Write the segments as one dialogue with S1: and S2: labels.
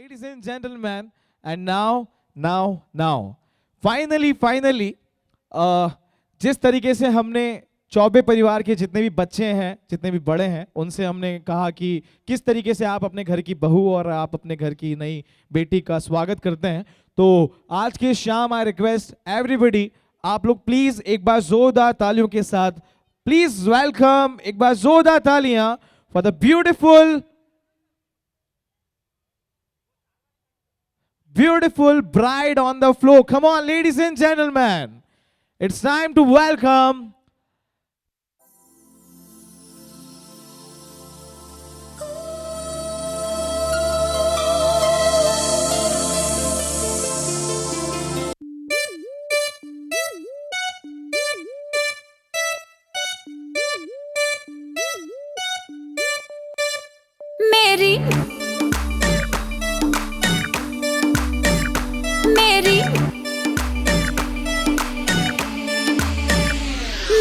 S1: ladies and gentlemen, and now, finally, जिस तरीके से हमने चौबे परिवार के जितने भी बच्चे हैं, जितने भी बड़े हैं, उनसे हमने कहा कि किस तरीके से आप अपने घर की बहू और आप अपने घर की नई बेटी का स्वागत करते हैं। तो आज के शाम आई रिक्वेस्ट एवरीबॉडी, आप लोग प्लीज एक बार जोरदार तालियों के साथ प्लीज वेलकम, एक बार जोरदार तालियां for the beautiful bride on the floor. Come on, ladies and gentlemen, it's time to welcome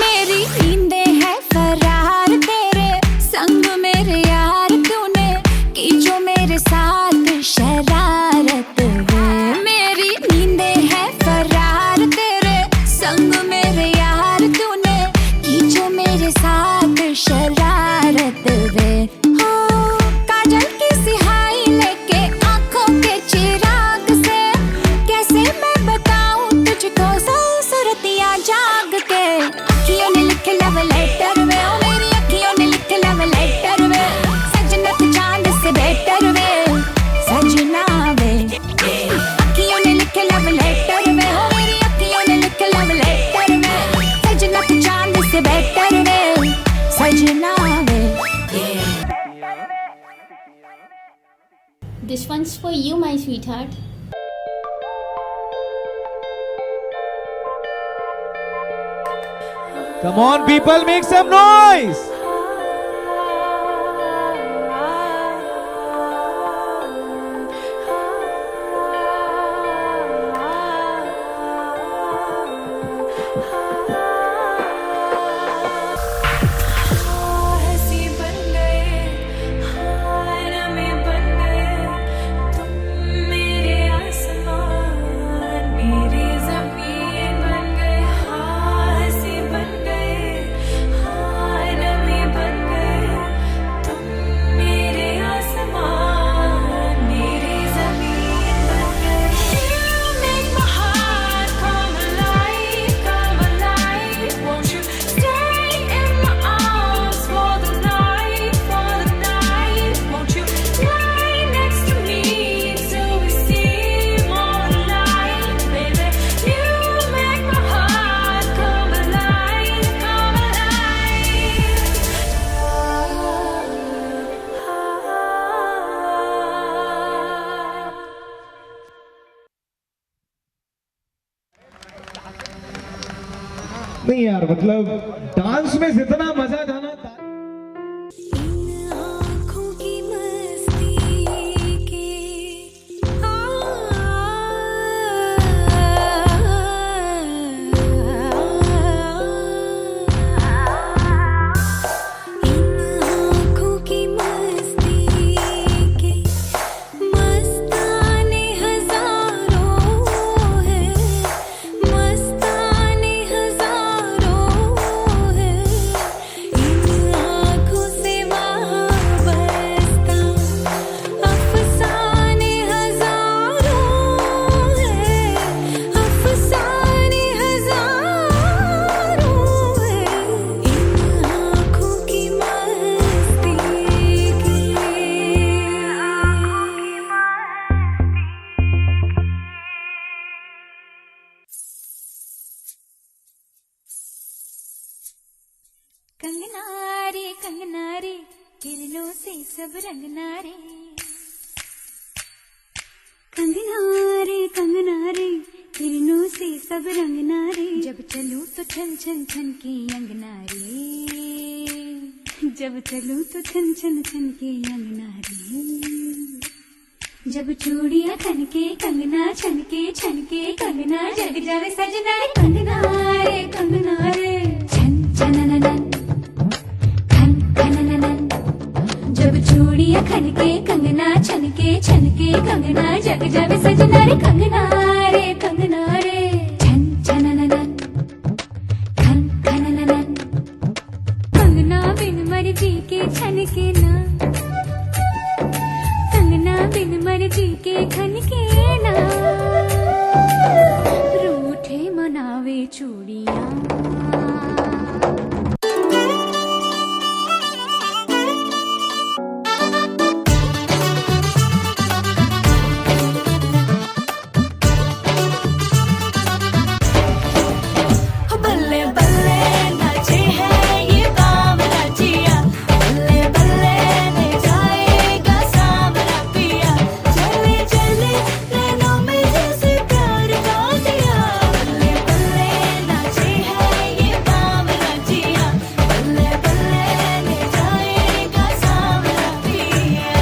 S2: मेरी नींदें है फरार तेरे संग मेरे यार, तूने की जो मेरे साथ शरारत है। मेरी नींदें है फरार तेरे संग मेरे यार, तूने की जो मेरे साथ शरारत है। हो काजल की सिहाई लेके आंखों के चिराग से, कैसे मैं बताऊं तुझको सूरतियां जाग के। अखियों ने लिखे लव लेटर वे, ओ मेरी अखियों ने लिखे लव लेटर वे, सजना तू चांद से बेटर वे, सजना वे। अखियों ने लिखे लव लेटर वे, ओ मेरी अखियों ने लिखे लव लेटर वे, सजना तू चांद से बेटर वे, सजना वे।
S3: This one's for you, my sweetheart.
S1: Come on, people, make some noise.
S2: हंसी बन गए, हार में बन गए, तुम मेरे आसमान मेरी ज़मीन बन गए। हंसी बन गए, हार में बन गए, तुम मेरे आसमान मेरी ज़मीन बन गए। You make my heart come alive, won't you stay in my arms for the night, won't you lie next to me till we see more light, baby. You make my heart come alive,
S1: नहीं यार, मतलब dance में जितना मजा था ना,
S2: इन आँखों की मस्ती के इन आँखों की मस्ती के मस्ताने हजारों है, मस्ताने हजारों है। इन आँखों से वाबस्ता अफसाने हजारों है, अफसाने हजारों है। इन आँखों की मस्ती की कंगना रे किरणों से सब रंगना रे, कंगना रे किरणों से सब रंगना रे। जब चलूं तो छन छन छन के अंगना रे, जब चलूं तो छन छन छन के अंगना रे। जब चूड़ियां खनके कंगना छनके छनके कंगना जग जावे सजना रे। कंगना रे छन छनननन खन खनननन। जब चूड़ियां खनके कंगना छनके छनके कंगना जग जावे सजना रे कंगना रे छन छनननन खन खनननन कंगना बिन मर्जी के छन के ना कंगना बिन मर्जी के खन के ना रूठे मनावे चूड़ियां बल्ले बल्ले नाचे है ये बावला जिया बल्ले बल्ले ले जाएगा सावरा पिया चले चले नैनों में जैसे प्यार का दिया बल्ले बल्ले नाचे है ये बावला जिया बल्ले बल्ले ले जाएगा सावरा पिया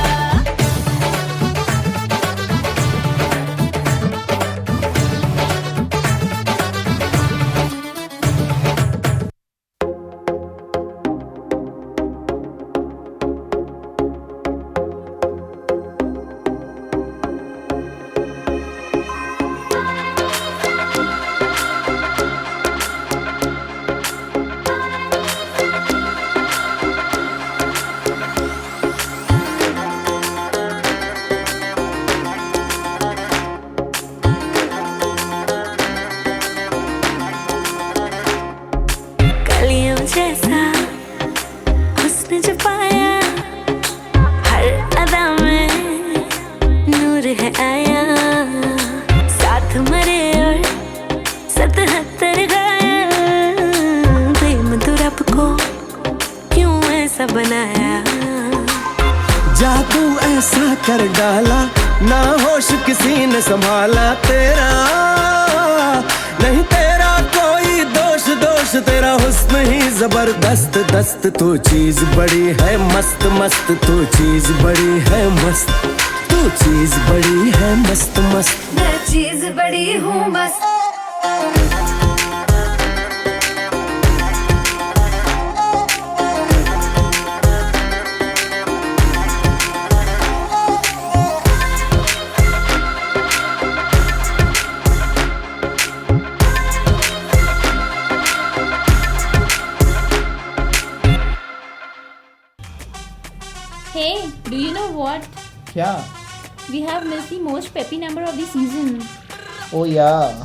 S2: कलियों जैसा हुस्न जो पाया हर अदा में नूर है आया साथ मरे और 77 घायल प्रेम तो रब को क्यों ऐसा बनाया
S4: जादू ऐसा कर डाला ना होश किसी ने संभाला तेरा नहीं तेरा कोई दोष दोष तेरा हुस्न ही जबरदस्त दस्त तू चीज बड़ी है मस्त मस्त तू चीज बड़ी है मस्त तू चीज बड़ी है मस्त मस्त
S2: मैं चीज बड़ी हूँ मस्त
S3: Hey, do you know what?
S1: क्या?
S3: We have missed the most peppy number of the season.
S1: Oh yeah.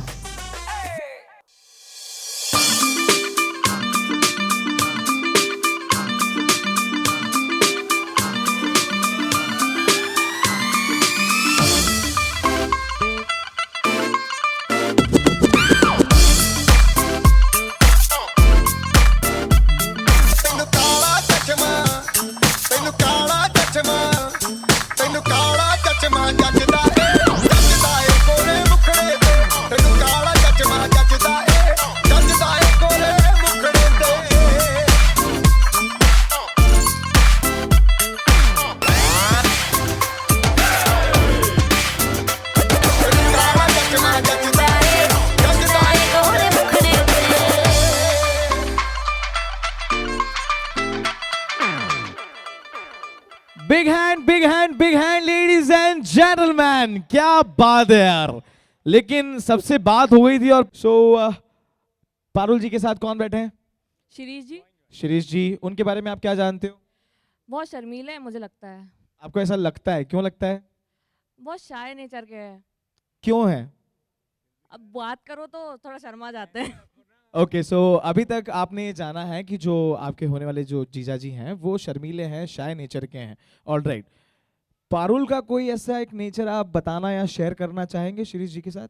S1: Big hand ladies and gentleman, क्या बात है यार। लेकिन सबसे बात हो गई थी और पारुल जी के साथ कौन बैठे हैं?
S5: शिरीष जी।
S1: शिरीष जी, उनके बारे में आप क्या जानते हो?
S5: बहुत शर्मीले हैं मुझे लगता है।
S1: आपको ऐसा लगता है? क्यों लगता है?
S5: बहुत शाय नेचर के हैं।
S1: क्यों है?
S5: अब बात करो तो थोड़ा शर्मा जाते हैं।
S1: ओके, सो अभी तक आपने जाना है कि जो आपके होने वाले जो जीजा जी हैं वो शर्मीले हैं, शाय नेचर के हैं। ऑलराइट, पारुल का कोई ऐसा एक नेचर आप बताना या शेयर करना चाहेंगे शिरीष जी के साथ,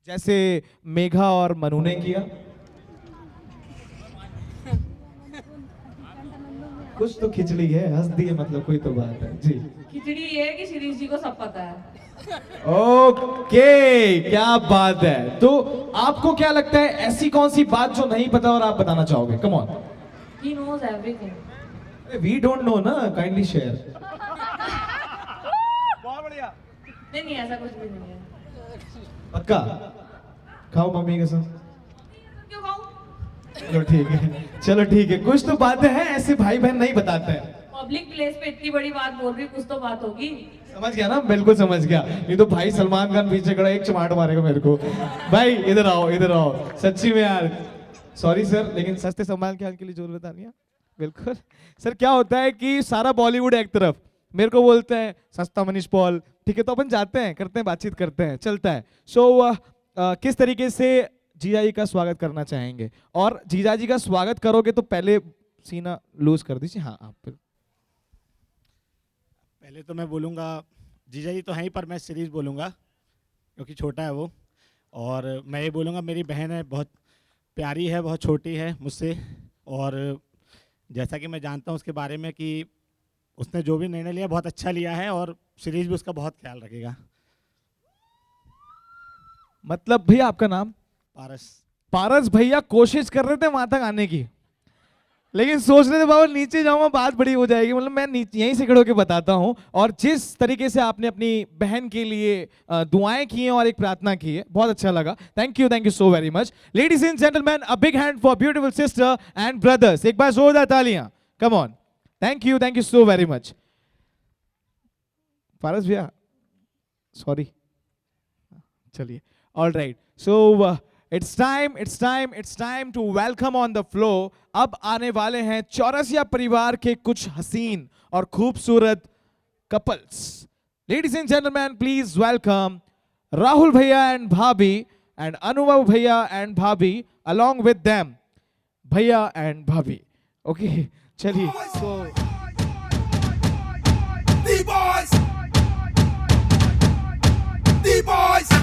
S1: जैसे मेघा और मनु ने किया? कुछ तो खिचड़ी है, हंस दिए, मतलब कोई तो बात है जी।
S5: खिचड़ी ये है कि शिरीष जी को सब पता है।
S1: ओके, क्या बात है। तो आपको क्या लगता है ऐसी कौन सी बात जो नहीं पता और आप बताना चाहोगे? Come on.
S5: He knows everything.
S1: We don't know ना, काइंडली शेयर।
S5: नहीं ऐसा कुछ भी नहीं है।
S1: पक्का? खाओ मम्मी कसम।
S5: क्यों खाऊं?
S1: चलो ठीक है, चलो ठीक है। कुछ तो बातें हैं ऐसे भाई बहन नहीं बताते हैं।
S5: पब्लिक प्लेस पे इतनी बड़ी बात बोल रही, कुछ तो बात होगी।
S1: समझ गया ना, बिल्कुल समझ गया। नहीं तो भाई सलमान खान पीछे खड़ा एक चमाट मारेगा मेरे को। भाई इधर आओ, इधर आओ, सच्ची में यार सॉरी सर, लेकिन सस्ते सलमान खान के लिए जोर बता नहीं है। बिल्कुल सर, क्या होता है कि सारा बॉलीवुड एक तरफ मेरे को बोलते हैं सस्ता मनीष पॉल, ठीक है, तो अपन जाते हैं, करते हैं, बातचीत करते हैं, चलता है। सो किस तरीके से जीजा जी का स्वागत करना चाहेंगे? और जीजा जी का स्वागत करोगे तो पहले सीना लूज कर दीजिए। हाँ आप
S6: पहले तो मैं बोलूँगा जीजा जी तो हैं ही, पर मैं सीरीज बोलूँगा क्योंकि छोटा है वो। और मैं ये बोलूँगा मेरी बहन है, बहुत प्यारी है, बहुत छोटी है मुझसे, और जैसा कि मैं जानता हूँ उसके बारे में कि उसने जो भी निर्णय लिया बहुत अच्छा लिया है, और सीरीज भी उसका बहुत ख्याल रखेगा।
S1: मतलब भैया आपका नाम?
S6: पारस।
S1: पारस भैया कोशिश कर रहे थे वहां तक आने की, लेकिन सोच रहे थे बाबा नीचे जाऊंगा बात बड़ी हो जाएगी। मतलब मैं यहीं से खड़े होकर बताता हूं। और जिस तरीके से आपने अपनी बहन के लिए दुआएं की हैं और एक प्रार्थना की है, बहुत अच्छा लगा। Thank you so very much. Ladies and gentleman, a big hand for beautiful sister and brothers. एक बार जोरदार तालियां, come on. Thank you so very much. Paras भैया सॉरी, चलिए, all right. So It's time to welcome on the floor। अब आने वाले हैं चौरसिया परिवार के कुछ हसीन और खूबसूरत couples. Ladies and gentlemen, please welcome Rahul भैया एंड भाभी एंड अनुभव भैया एंड भाभी along with them भैया एंड भाभी। ओके चलिए।
S4: D-Boys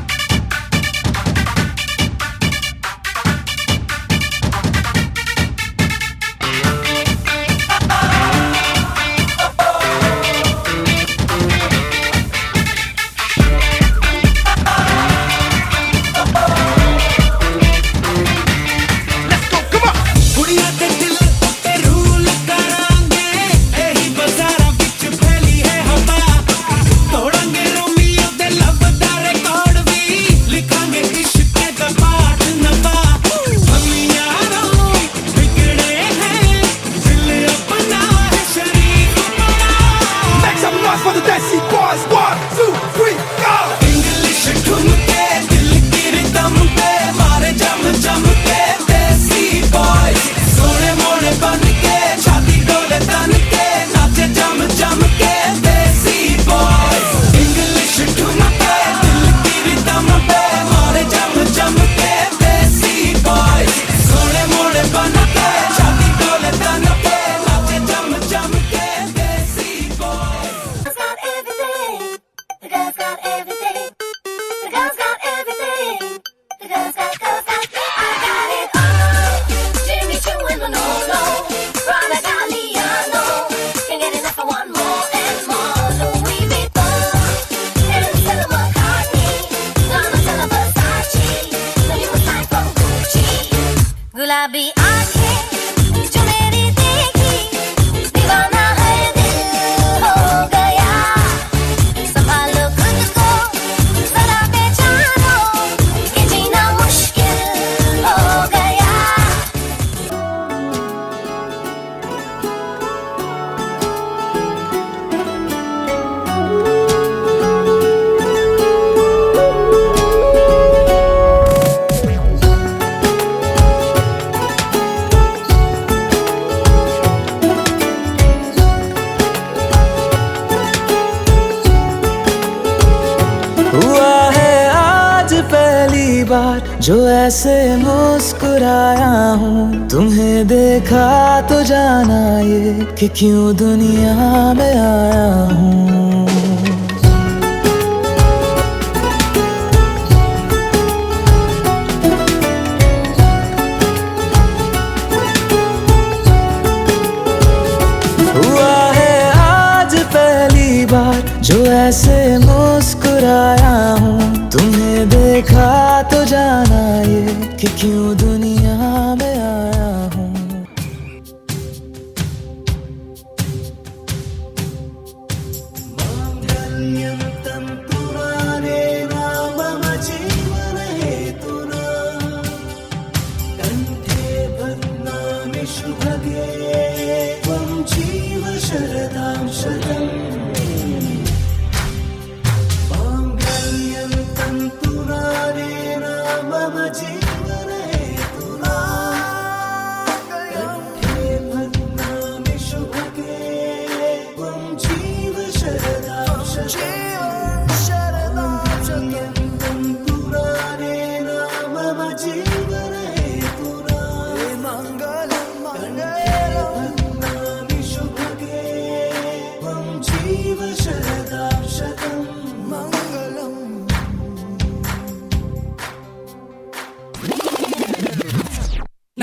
S2: गुलाबी आंखें जो मेरी देखी, दीवाना है दिल हो गया। संभालो खुद को जरा पहचानो, ये जीना मुश्किल हो गया।
S4: जो ऐसे मुस्कुराया हूँ, तुम्हें देखा तो जाना ये कि क्यों दुनिया में आया हूँ। हुआ है आज पहली बार जो ऐसे मुस्कुराया हूँ, तुम्हें देखा तो जाना ये कि क्यों दुनिया में आया हूँ। मांगल्यं तन्तुनानेन मम जीवन हेतुना, कंठे बध्नामि शुभगे त्वं जीव शरदः।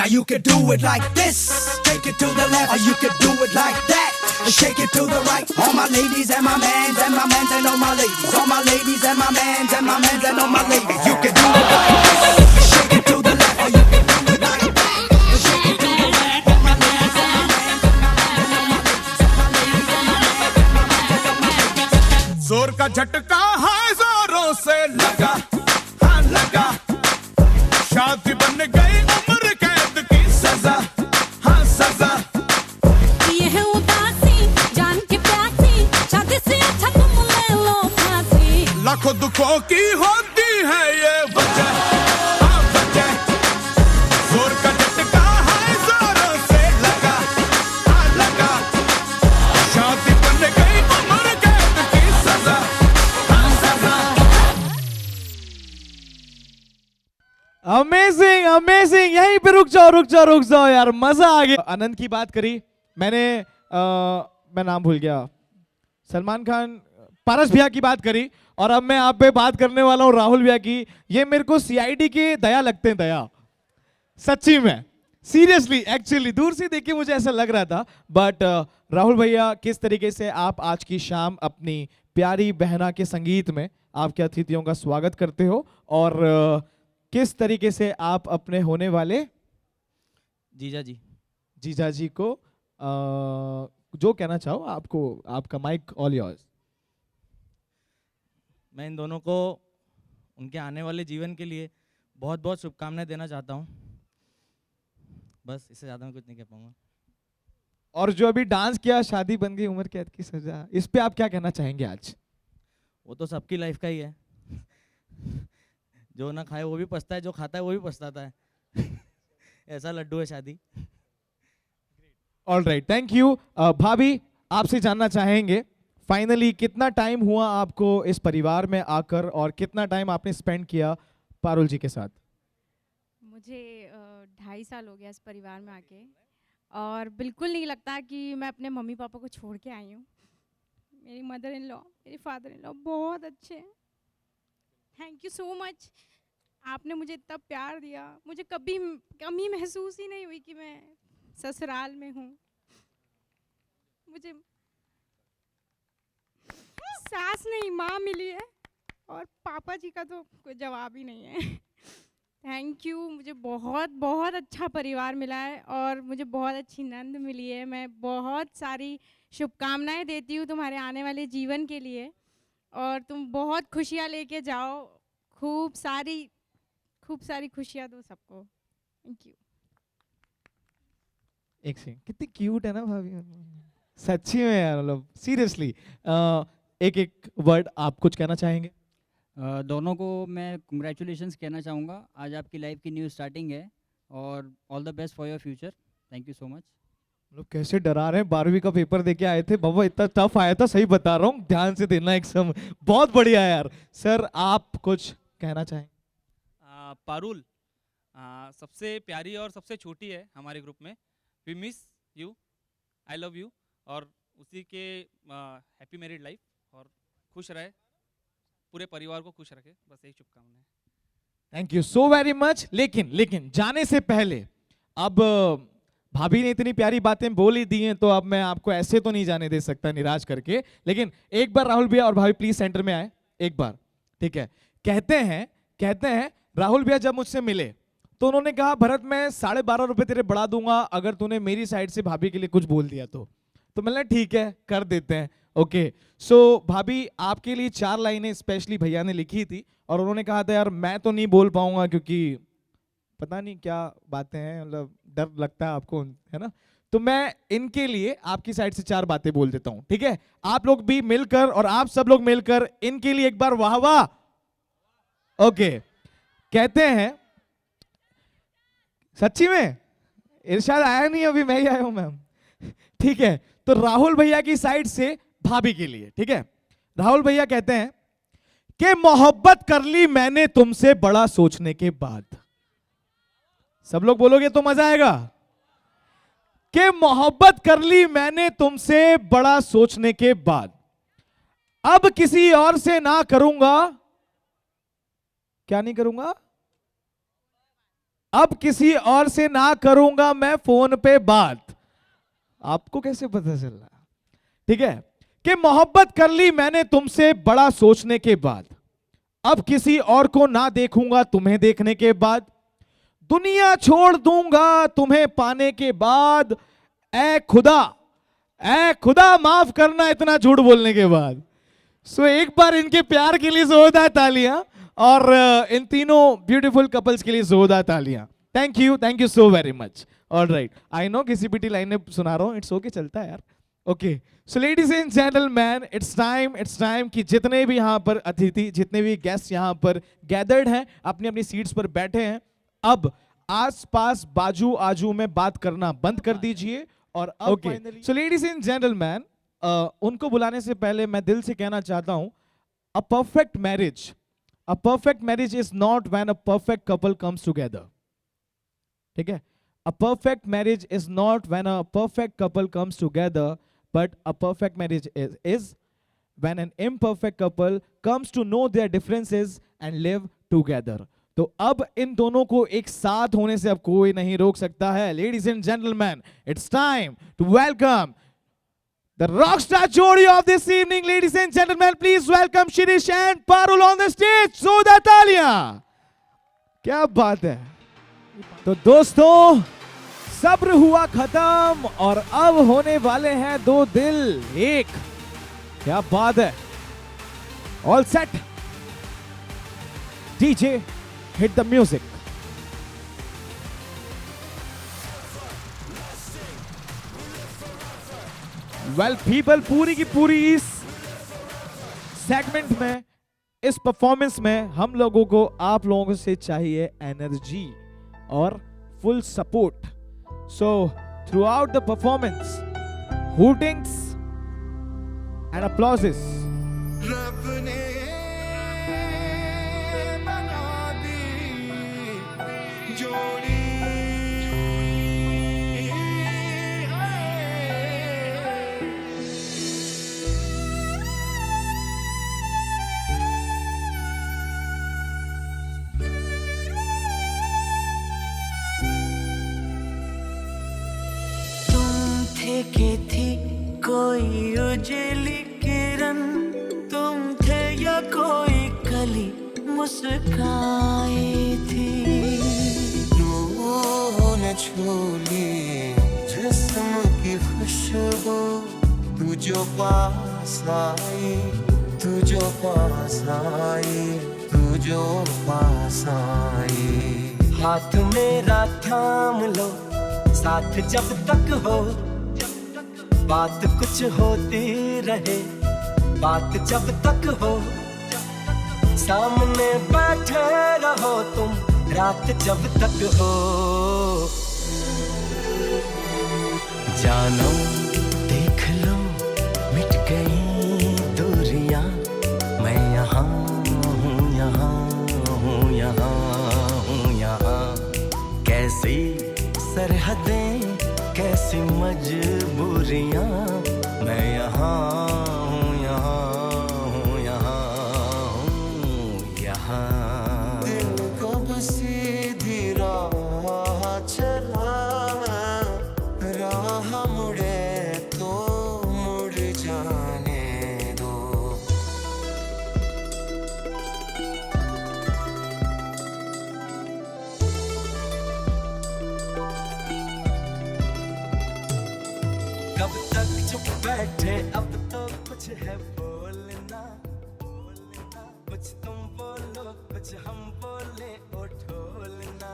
S4: you can do it like this, take it to the left, or you can do it like that, and shake it to the right. All my ladies and my mans and my mans and all my ladies, all my ladies and my mans and my mans and all my ladies. You can do it like this, shake it to the left, or you can do it like that, and shake it to the right. All my ladies and my mans and my mans and all my ladies, all my ladies and my mans and my mans and all my ladies. जोर का झटका है जोरों से लगा, हाँ लगा, शादी बन गई उम्र कैद की सजा, हाँ सजा।
S2: ये है उदासी जान के प्यासी, शादी से अच्छा तुम ले लो फांसी।
S4: लाखों दुखों की होती है ये वजह, हाँ वजह। जोर का झटका है जोरों से लगा, हाँ लगा, शादी बन गई उम्र कैद की सजा, हाँ सजा।
S1: अमेजिंग अमेजिंग, यहीं पे रुक जाओ यार, मजा आ गया। आनंद की बात करी मैंने, मैं नाम भूल गया, सलमान खान, पारस भैया की बात करी, और अब मैं आप पे बात करने वाला हूँ राहुल भैया की। ये मेरे को सीआईडी के दया लगते हैं, दया सच्ची में, सीरियसली, एक्चुअली दूर से देख के मुझे ऐसा लग रहा था। बट राहुल भैया, किस तरीके से आप आज की शाम अपनी प्यारी बहना के संगीत में आपके अतिथियों का स्वागत करते हो, और किस तरीके से आप अपने होने वाले जीजा जी को जो कहना चाहो, आपको, आपका माइक ऑल योर्स।
S7: मैं इन दोनों को उनके आने वाले जीवन के लिए बहुत बहुत शुभकामनाएं देना चाहता हूँ। बस इससे ज़्यादा मैं कुछ नहीं कह पाऊँगा।
S1: और जो अभी डांस किया, शादी बन गई उम्र कैद की सजा, इस पे आप क्या कहना चाहेंगे आज?
S7: वो तो सबकी लाइफ का ही है। जो ना खाए वो भी पछता है, जो खाता है वो भी पछताता है। ऐसा लड्डू है शादी।
S1: All right, thank you. भाभी, आपसे जानना चाहेंगे फाइनली कितना टाइम हुआ आपको इस परिवार में आकर, और कितना टाइम आपने स्पेंड किया पारुल जी के साथ?
S8: मुझे 2.5 साल हो गया इस परिवार में आके, और बिल्कुल नहीं लगता कि मैं अपने मम्मी पापा को छोड़ के आई हूँ। मेरी मदर इन लॉ, मेरे फादर इन लॉ बहुत अच्छे हैं। Thank you so much. आपने मुझे इतना प्यार दिया, मुझे कभी कमी महसूस ही नहीं हुई कि मैं ससुराल में हूँ। मुझे सास नहीं, माँ मिली है, और पापा जी का तो कोई जवाब ही नहीं है। थैंक यू, मुझे बहुत बहुत अच्छा परिवार मिला है, और मुझे बहुत अच्छी नंद मिली है। मैं बहुत सारी शुभकामनाएं देती हूँ तुम्हारे आने वाले जीवन के लिए, और तुम बहुत खुशियाँ लेके जाओ, खूब सारी खुशियाँ दो सबको। Thank you.
S1: एक सेकंड, कितनी क्यूट है ना भाभी, सच्ची में यार, मतलब सीरियसली। एक वर्ड आप कुछ कहना चाहेंगे?
S9: दोनों को मैं कंग्रेचुलेशंस कहना चाहूँगा। आज आपकी लाइफ की न्यू स्टार्टिंग है, और all the best for your future. Thank you so much.
S1: लोग कैसे डरा रहे हैं, 12वीं का पेपर देके आए थे बाबा, इतना टफ आया था, सही बता रहा हूँ, ध्यान से देना एग्जाम, बहुत बढ़िया यार। सर, आप कुछ कहना चाहें?
S10: पारुल सबसे प्यारी और सबसे छोटी है हमारे ग्रुप में। We miss you, I love you, और उसी के हैप्पी मैरिड लाइफ, और खुश रहे, पूरे परिवार को खुश रखे, बस यही शुभकामनाएं।
S1: Thank you so very much. लेकिन जाने से पहले, अब भाभी ने इतनी प्यारी बातें बोल ही दी हैं, तो अब मैं आपको ऐसे तो नहीं जाने दे सकता निराश करके। लेकिन एक बार राहुल भैया और भाभी प्लीज सेंटर में आए एक बार, ठीक है? कहते हैं राहुल भैया जब मुझसे मिले तो उन्होंने कहा, भरत मैं 12.5 रुपए तेरे बढ़ा दूंगा अगर तूने मेरी साइड से भाभी के लिए कुछ बोल दिया तो मैंने ठीक है, कर देते हैं। ओके, सो भाभी आपके लिए 4 लाइनें स्पेशली भैया ने लिखी थी, और उन्होंने कहा था यार मैं तो नहीं बोल पाऊंगा क्योंकि पता नहीं क्या बातें हैं, मतलब डर लगता है आपको, है ना? तो मैं इनके लिए आपकी साइड से 4 बातें बोल देता हूं, ठीक है? आप लोग भी मिलकर, और आप सब लोग मिलकर इनके लिए एक बार वाह वाह। ओके, कहते हैं, सच्ची में इरशाद आया नहीं, अभी मैं ही आया हूं मैम, ठीक है? तो राहुल भैया की साइड से भाभी के लिए, ठीक है? राहुल भैया कहते हैं कि मोहब्बत कर ली मैंने तुमसे बड़ा सोचने के बाद। सब लोग बोलोगे तो मजा आएगा। कि मोहब्बत कर ली मैंने तुमसे बड़ा सोचने के बाद, अब किसी और से ना करूंगा, क्या नहीं करूंगा? अब किसी और से ना करूंगा मैं फोन पे बात। आपको कैसे पता चल रहा? ठीक है कि मोहब्बत कर ली मैंने तुमसे बड़ा सोचने के बाद, अब किसी और को ना देखूंगा तुम्हें देखने के बाद, दुनिया छोड़ दूंगा तुम्हें पाने के बाद, ऐ खुदा माफ करना इतना झूठ बोलने के बाद। सो एक बार इनके प्यार के लिए जोरदार तालियां और इन तीनों ब्यूटीफुल कपल्स के लिए जोरदार तालियां। Thank you so very much. Alright, I know किसी पीटी लाइन में सुना रहा हूं, इट्स ओके, चलता है यार। Okay, so ladies and gentleman, it's time कि जितने भी यहाँ पर अतिथि, जितने भी गेस्ट यहाँ पर गैदर्ड हैं, अपनी अपनी सीट्स पर बैठे हैं, अब आसपास बाजू आजू में बात करना बंद कर दीजिए। और okay, so ladies and gentleman, उनको बुलाने से पहले मैं दिल से कहना चाहता हूं, a perfect marriage is not when a perfect couple comes together. ठीक है, a perfect marriage is not when a perfect couple comes together, but a perfect marriage is when an imperfect couple comes to know their differences and live together. तो अब इन दोनों को एक साथ होने से अब कोई नहीं रोक सकता है। Ladies and gentleman, it's time to welcome the rockstar jodi of this evening. Ladies and gentlemen, please welcome Shirish and Parul on the stage. जोरदार तालियां। क्या बात है। तो दोस्तों, सब्र हुआ खत्म और अब होने वाले हैं दो दिल एक। क्या बात है। All set, DJ hit the music. Well people, पूरी की पूरी इस सेगमेंट में, इस परफॉर्मेंस में हम लोगों को आप लोगों से चाहिए एनर्जी और full support. So throughout the performance, hootings and applauses.
S4: रब ने बना दी जोड़ी,
S11: के थी कोई उजली किरण, तुम थे या कोई कली मुस्काई थी।
S4: रूह ने छू ली जिस्म की खुशबू, तू जो पास आई, तू जो पास आई, तू जो पास आई।
S11: हाथ मेरा थाम लो, साथ जब तक हो, बात कुछ होती रहे, बात जब तक हो, सामने बैठे रहो तुम, रात जब तक हो। जानो देख लो मिट गई दूरियां, मैं यहाँ हूँ, यहाँ हूँ, यहाँ हूँ, यहाँ। कैसी सरहदें, कैसी मजबूरियां, मैं यहाँ हूँ, यहाँ हूँ, यहाँ हूँ, यहाँ।
S4: दिल को सीधी राह चला, राह मुड़े तो मुड़ जाने दो।
S11: कब तक चुप बैठे, अब तो कुछ है बोलना, कुछ तुम बोलो, कुछ हम बोले, ओ ढोलना।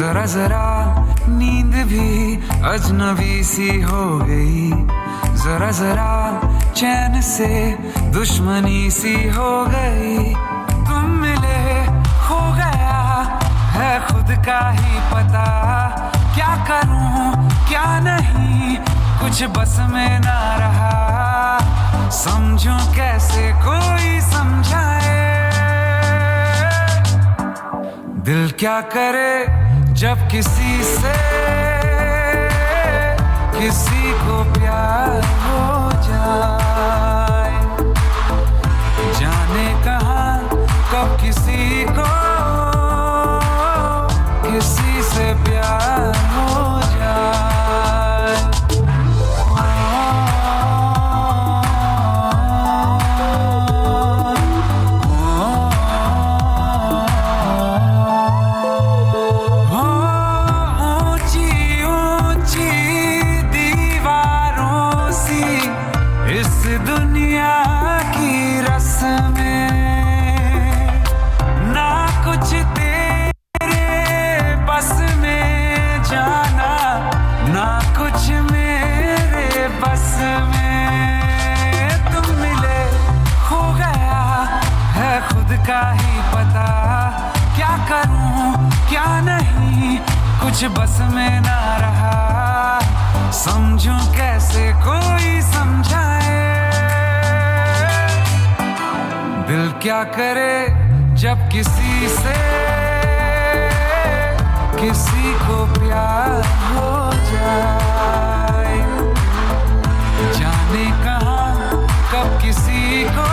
S12: जरा जरा नींद भी अजनबी सी हो गई, जरा जरा चैन से दुश्मनी सी हो गई। तुम मिले हो गया है खुद का ही पता, क्या करूं क्या नहीं कुछ बस में ना रहा। समझूं कैसे कोई समझाए, दिल क्या करे जब किसी से किसी को प्यार हो जाए, जाने कहाँ कब किसी को किसी से प्यार हो जाए। का ही पता क्या करूं क्या नहीं, कुछ बस में ना रहा, समझूं कैसे कोई समझाए। दिल क्या करे जब किसी से किसी को प्यार हो जाए, जाने कहाँ कब किसी को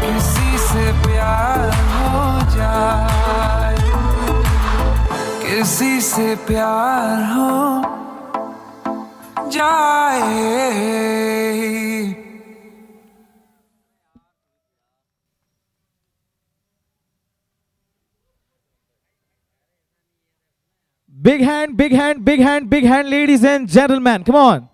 S12: किसी से प्यार हो जाए, किसी से प्यार हो जाए।
S1: Big hand, big hand, big hand, big hand, ladies and gentlemen. Come on.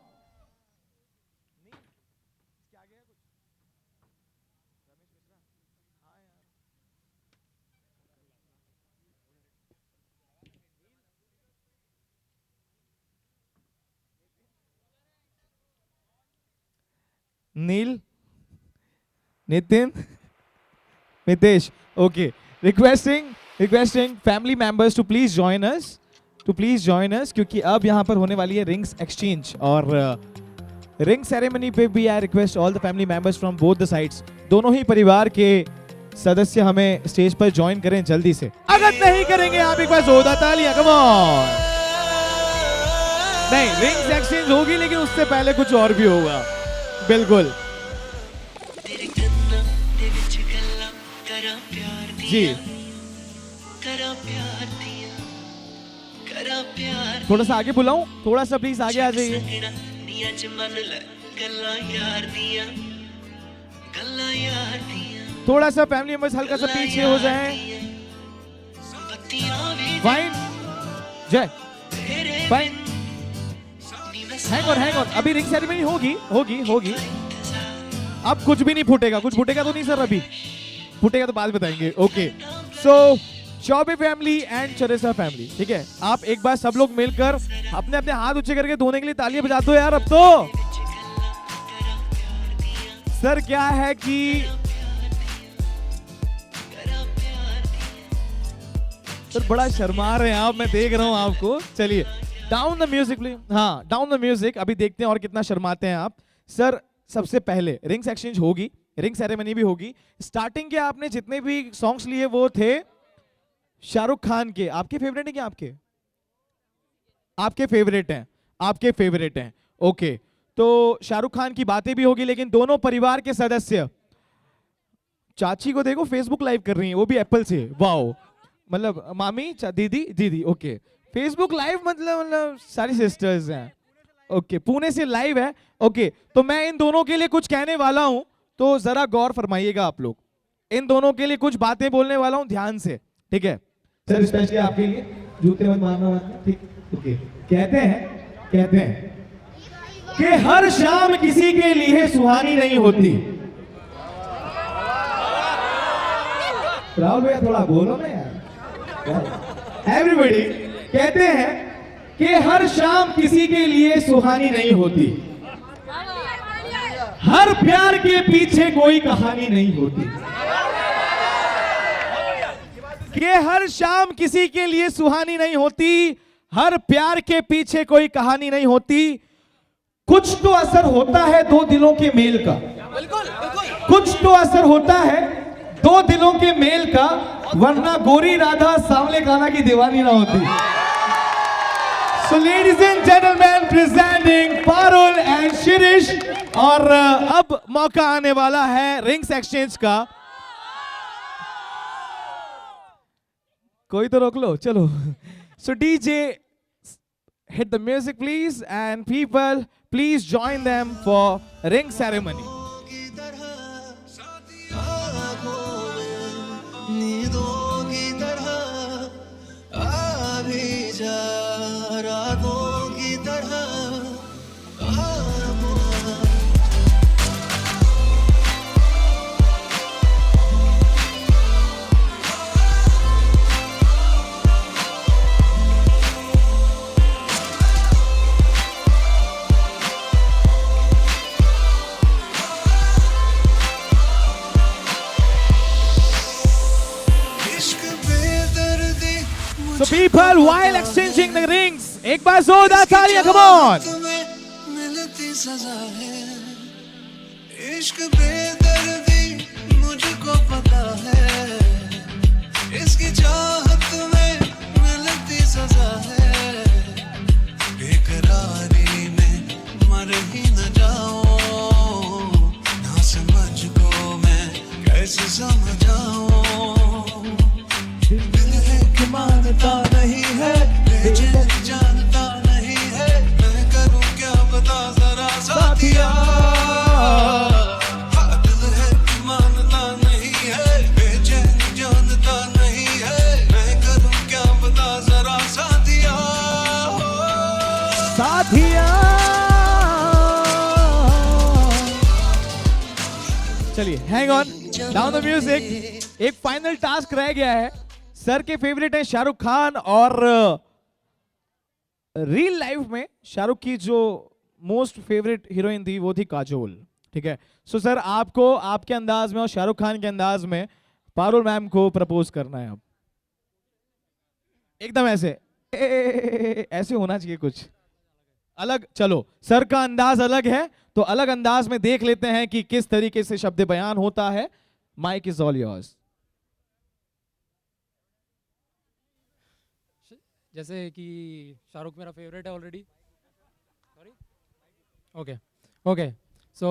S1: Neil, Nitin, Mitesh. Okay. Requesting family members to please join us. क्योंकि अब यहाँ पर होने वाली है रिंग्स एक्सचेंज और रिंग सेरेमनी पे भी I request all the family members from both the sides, दोनों ही परिवार के सदस्य हमें स्टेज पर ज्वाइन करें जल्दी से। अगर नहीं करेंगे आप एक बार जोरदार तालियां, कम ऑन। नहीं, रिंग्स एक्सचेंज होगी लेकिन उससे पहले कुछ और भी होगा। बिल्कुल जी, थोड़ा सा आगे बुलाऊं, थोड़ा सा प्लीज आगे आ जाइए। थोड़ा सा फैमिली मेंबर्स हल्का सा पीछे हो जाएं। फाइन जय, फाइन। हैंग ऑन, अभी रिंग सेरेमनी होगी। अब कुछ भी नहीं फूटेगा, कुछ फूटेगा तो नहीं सर, अभी फूटेगा तो बाद बताएंगे। ओके, सो चौबे फैमिली एंड चरेसा फैमिली, ठीक है, आप एक बार सब लोग मिलकर अपने अपने हाथ ऊंचे करके धोने के लिए तालियां बजा दो यार। अब तो सर क्या है कि सर बड़ा शर्मा रहे हैं आप, मैं देख रहा हूं आपको। चलिए डाउन द म्यूजिक प्लीज। हाँ, डाउन द म्यूजिक। अभी देखते हैं और कितना शर्माते हैं आप। सर सबसे पहले रिंग्स एक्सचेंज होगी, रिंग सेरेमनी भी होगी। स्टार्टिंग के आपने जितने भी सॉन्ग्स लिए वो थे शाहरुख खान के। आपके फेवरेट है क्या? आपके फेवरेट हैं। ओके, तो शाहरुख खान की बातें भी होगी, लेकिन दोनों परिवार के सदस्य, चाची को देखो फेसबुक लाइव कर रही हैं, वो भी एप्पल से। वाओ, मतलब मामी, दीदी। ओके, फेसबुक लाइव मतलब सारी सिस्टर्स हैं। ओके, पुणे से लाइव है। ओके, तो मैं इन दोनों के लिए कुछ कहने वाला हूं, तो जरा गौर फरमाइएगा आप लोग। इन दोनों के लिए कुछ बातें बोलने वाला हूं, ध्यान से, ठीक है सर? स्पेशली आपके लिए, जूते मत मारना, ठीक? ओके, कहते हैं कि हर शाम किसी के लिए सुहानी नहीं होती। राहुल भैया थोड़ा बोलो ना यार। एवरीबॉडी कहते हैं कि हर शाम किसी के लिए सुहानी नहीं होती, हर प्यार के पीछे कोई कहानी नहीं होती। कि हर शाम किसी के लिए सुहानी नहीं होती, हर प्यार के पीछे कोई कहानी नहीं होती। कुछ तो असर होता है दो दिलों के मेल का, कुछ तो असर होता है दो दिलों के मेल का, वरना गोरी राधा सांवले कान्हा की दीवानी ना होती। So ladies and gentlemen, presenting Parul and Shirish. और अब मौका आने वाला है रिंग्स एक्सचेंज का। कोई तो रोक लो, चलो। So DJ, hit the music please, and people please join them for ring ceremony.
S4: नींदों की तरह आ भी जा, रातों की तरह
S1: So people, while exchanging the rings, एक बार जोरदार तालियां, come on!
S4: मिलती सजा है, इश्क बेदर्दी मुझको पता है, इसकी चाहत में मिलती सजा है, बेकरारी में मर ही न जाऊं, ना समझ को मैं कैसे समझाऊं, मानता नहीं है, बेचैन जानता नहीं है, मैं करूं क्या बता जरा साथिया, दिल है मानता नहीं है, बेचैन जानता नहीं है, मैं करूं क्या बता जरा साथिया,
S1: साथिया। चलिए, hang on, down the music. एक फाइनल टास्क रह गया है। सर के फेवरेट है शाहरुख खान, और रियल लाइफ में शाहरुख की जो मोस्ट फेवरेट हीरोइन थी वो थी काजोल, ठीक है। सो सर, आपको आपके अंदाज में और शाहरुख खान के अंदाज में पारुल मैम को प्रपोज करना है। अब एकदम ऐसे ऐसे होना चाहिए, कुछ अलग। चलो, सर का अंदाज अलग है, तो अलग अंदाज में देख लेते हैं कि किस तरीके से शब्द बयान होता है। Mike is all yours.
S13: जैसे कि शाहरुख मेरा फेवरेट है ऑलरेडी, सॉरी, ओके, सो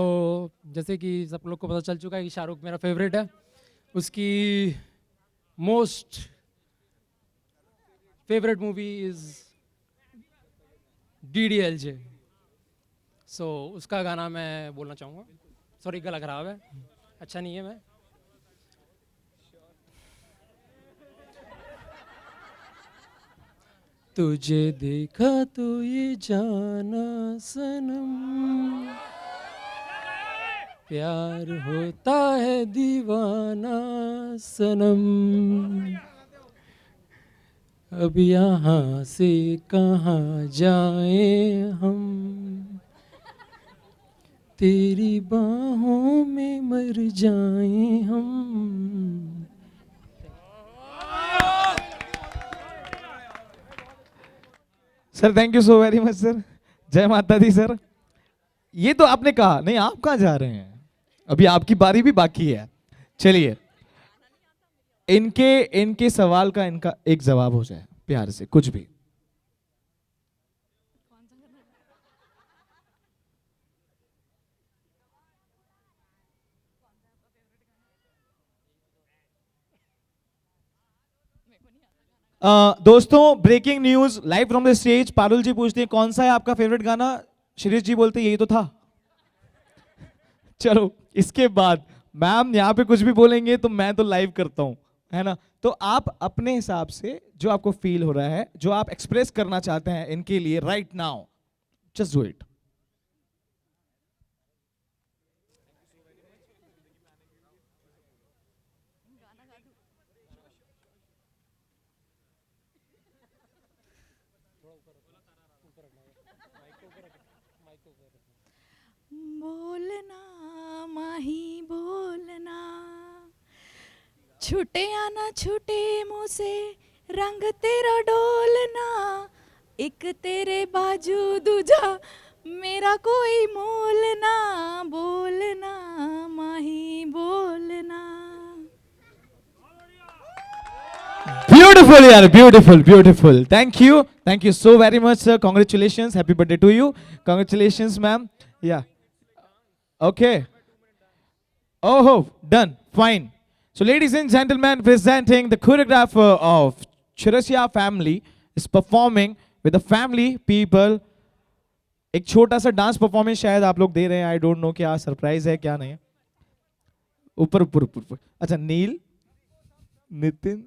S13: जैसे कि सब लोग को पता चल चुका है कि शाहरुख मेरा फेवरेट है। उसकी most favourite movie is DDLJ। सो उसका गाना मैं बोलना चाहूँगा। सॉरी, गला खराब है, अच्छा नहीं है मैं। तुझे देखा तो ये जाना सनम, प्यार होता है दीवाना सनम, अब यहाँ से कहाँ जाएं हम, तेरी बाहों में मर जाएं हम।
S1: Sir thank you so very much sir, जय माता दी सर। ये तो आपने कहा नहीं, आप कहाँ जा रहे हैं, अभी आपकी बारी भी बाकी है। चलिए, इनके सवाल का इनका एक जवाब हो जाए प्यार से, कुछ भी। दोस्तों, breaking news live from the stage. Parul ji पूछते हैं कौन सा है आपका फेवरेट गाना, शिरीष जी बोलते हैं यही तो था। चलो, इसके बाद मैम यहाँ पे कुछ भी बोलेंगे तो मैं तो लाइव करता हूँ, है ना। तो आप अपने हिसाब से जो आपको फील हो रहा है, जो आप एक्सप्रेस करना चाहते हैं इनके लिए right now, just do it.
S2: बोलना माही बोलना, छूटे या ना छूटे मुँह से रंग तेरा डोलना, एक तेरे बाजू दूजा मेरा कोई मोल ना, बोलना माही बोलना।
S1: Beautiful, yaar. Beautiful, beautiful. Thank you. Thank you so very much, sir. Congratulations. Happy birthday to you. Congratulations, ma'am. Yeah. Okay. Oh, done. Fine. So, ladies and gentlemen, presenting the choreographer of Chaurasia family is performing with the family people. एक छोटा सा dance performance शायद आप लोग दे रहे हैं. I don't know क्या surprise है क्या नहीं है. ऊपर ऊपर ऊपर ऊपर. अच्छा, नील, नितिन,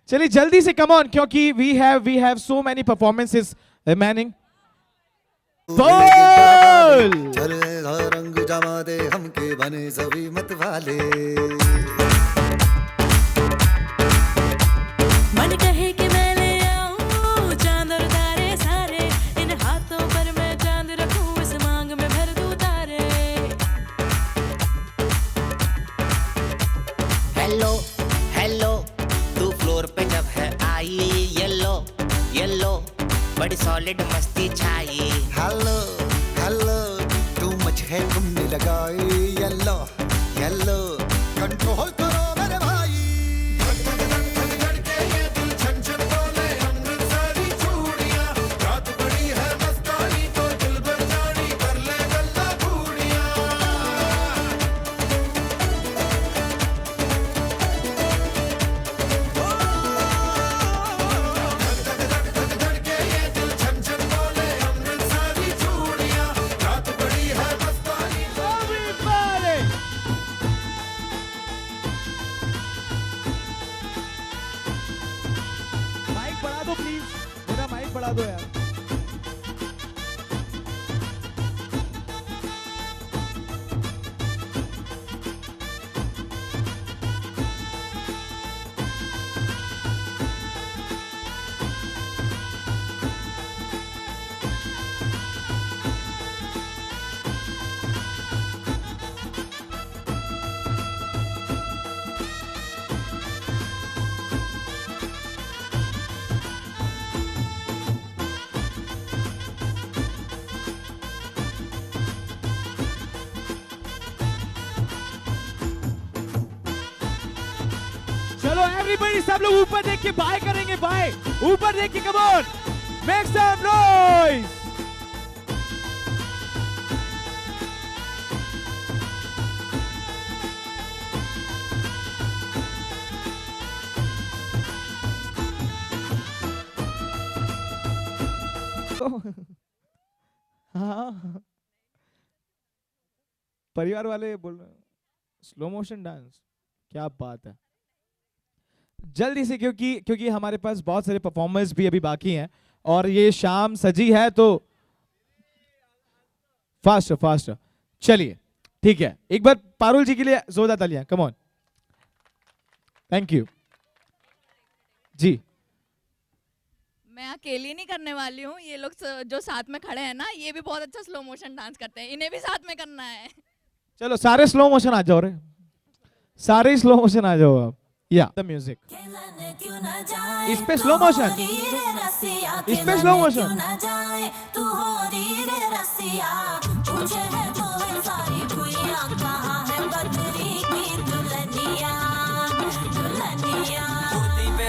S1: चलिए जल्दी से कम ऑन, क्योंकि we have so many performances remaining.
S14: रंग जमा दे हमके बने सभी मत वाले.
S15: मन कहे कि मैं ले आऊं चांद और तारे सारे, इन हाथों पर मैं चांद रखूं, इस मांग में भर दूं तारे.
S16: हेलो हेलो, तू फ्लोर पे जब है आई, येलो येलो बड़ी सॉलिड मस्ती छाई.
S14: हेलो हेलो, तू मच है तुमने लगाई. येलो येलो, कंट्रोल करो मेरे भाई.
S1: माइक बढ़ा दो प्लीज, मेरा माइक बढ़ा दो यार. चलो एवरीबॉडी, सब लोग ऊपर देख के बाय करेंगे. बाय ऊपर देख के, come on, make some noise. हाँ, परिवार वाले बोल रहे हैं स्लो मोशन डांस. क्या बात है. जल्दी से, क्योंकि हमारे पास बहुत सारे परफॉर्मर्स भी अभी बाकी हैं और ये शाम सजी है, तो फास्ट. चलिए ठीक है, एक बार पारुल जी के लिए जोरदार तालियां. Come on. थैंक यू जी.
S5: मैं अकेली नहीं करने वाली हूँ, ये लोग जो साथ में खड़े हैं ना, ये भी बहुत अच्छा स्लो मोशन डांस करते हैं, इन्हें भी साथ में करना है.
S1: चलो सारे स्लो मोशन आ जाओ रे, सारे स्लो मोशन आ जाओ आप. या द म्यूजिक. इस पे स्लो मोशन, इस पे स्लो मोशन.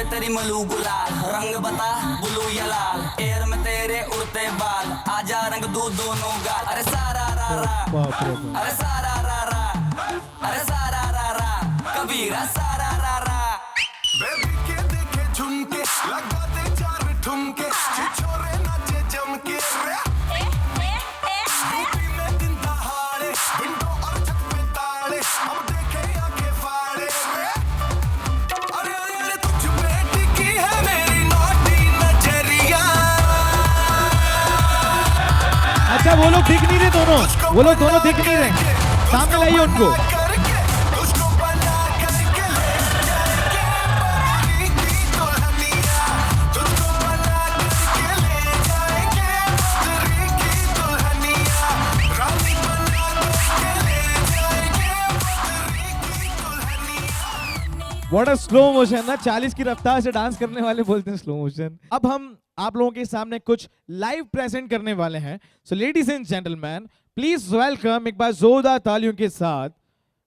S17: तेरी मलू गुलाल, रंग बता ब्लू या लाल, एयर में तेरे उड़ते बाल, आजा रंग दो दोनों गाल. अरे सारा रा रा, अरे सारा रा रा, अरे सारा रा रा, कबीरा सारा रा रा.
S14: बेबी के देखे झुमके, लगा दे चार ठुमके, छोरे नाचे जमके. यूपी में दिन दहाड़े, विंडो और छत पे ताले, अब देखे आंखें फाड़े. अरे अरे अरे, तुझ पे टिकी है मेरी नौटी नजरिया.
S1: अच्छा, वो लोग दिख नहीं रहे दोनों, वो लोग दोनों दिख नहीं रहे. सामने लाइए उनको. व्हाट अ स्लो मोशन ना, 40 की रफ्तार से डांस करने वाले बोलते हैं स्लो मोशन. अब हम आप लोगों के सामने कुछ लाइव प्रेजेंट करने वाले हैं. So ladies and gentleman, please welcome एक बार जोरदार तालियों के साथ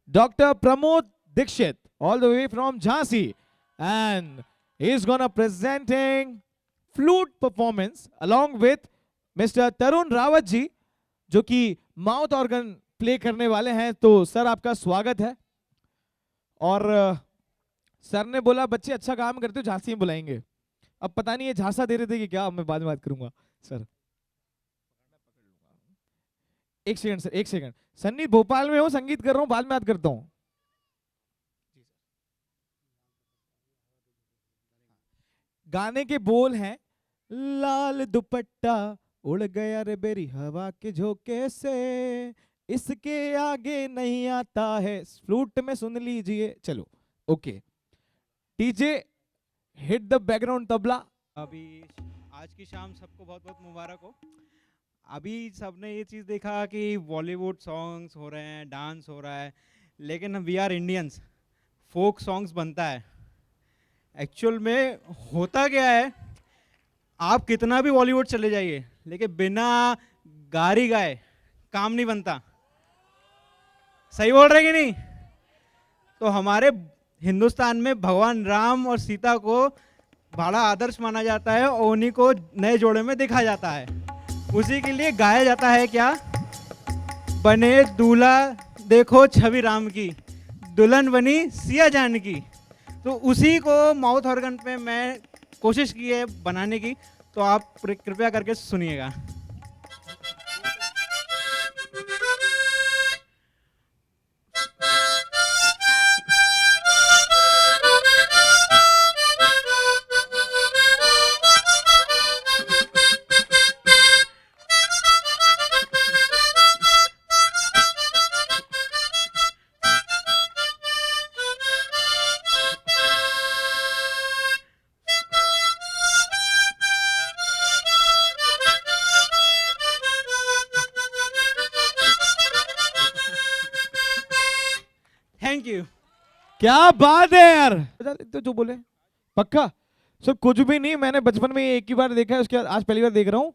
S1: doctor Pramod Dikshit, all the way from Jhansi. and he's gonna presenting flute performance along with Mr. Tarun Rawat जी, जो कि माउथ ऑर्गन प्ले करने वाले हैं। तो सर आपका स्वागत है। और सर ने बोला बच्चे अच्छा काम करते हो, झांसी में बुलाएंगे। अब पता नहीं ये झांसा दे रहे थे कि क्या, मैं बाद में बात करूंगा। सर एक सेकंड सर, एक सेकंड। सन्नी भोपाल में हो, संगीत कर रहा हूँ, बाद में बात करता हूँ। गाने के बोल हैं, लाल दुपट्टा उड़ गया रे बेरी हवा के झोंके से, इसके आगे नहीं आता है। फ्लूट में सुन लीजिए। चलो okay, DJ hit the background tabla.
S18: अभी आज की शाम सबको बहुत बहुत मुबारक हो। अभी सबने ये चीज़ देखा कि बॉलीवुड सॉन्ग्स हो रहे हैं, डांस हो रहा है, लेकिन we are Indians, folk songs बनता है। एक्चुअल में होता क्या है, आप कितना भी बॉलीवुड चले जाइए, लेकिन बिना गारी गाए काम नहीं बनता। सही बोल रहे कि नहीं? तो हमारे हिंदुस्तान में भगवान राम और सीता को बड़ा आदर्श माना जाता है और उन्हीं को नए जोड़े में देखा जाता है। उसी के लिए गाया जाता है क्या, बने दूल्हा देखो छवि राम की, दुल्हन बनी सिया जान की। तो उसी को माउथ ऑर्गन पे मैं कोशिश की है बनाने की, तो आप कृपया करके सुनिएगा। Thank you.
S1: क्या बात है यार, तो जो बोले पक्का सर, कुछ भी नहीं। मैंने बचपन में एक ही बार देखा है, उसके बाद आज पहली बार देख रहा हूँ।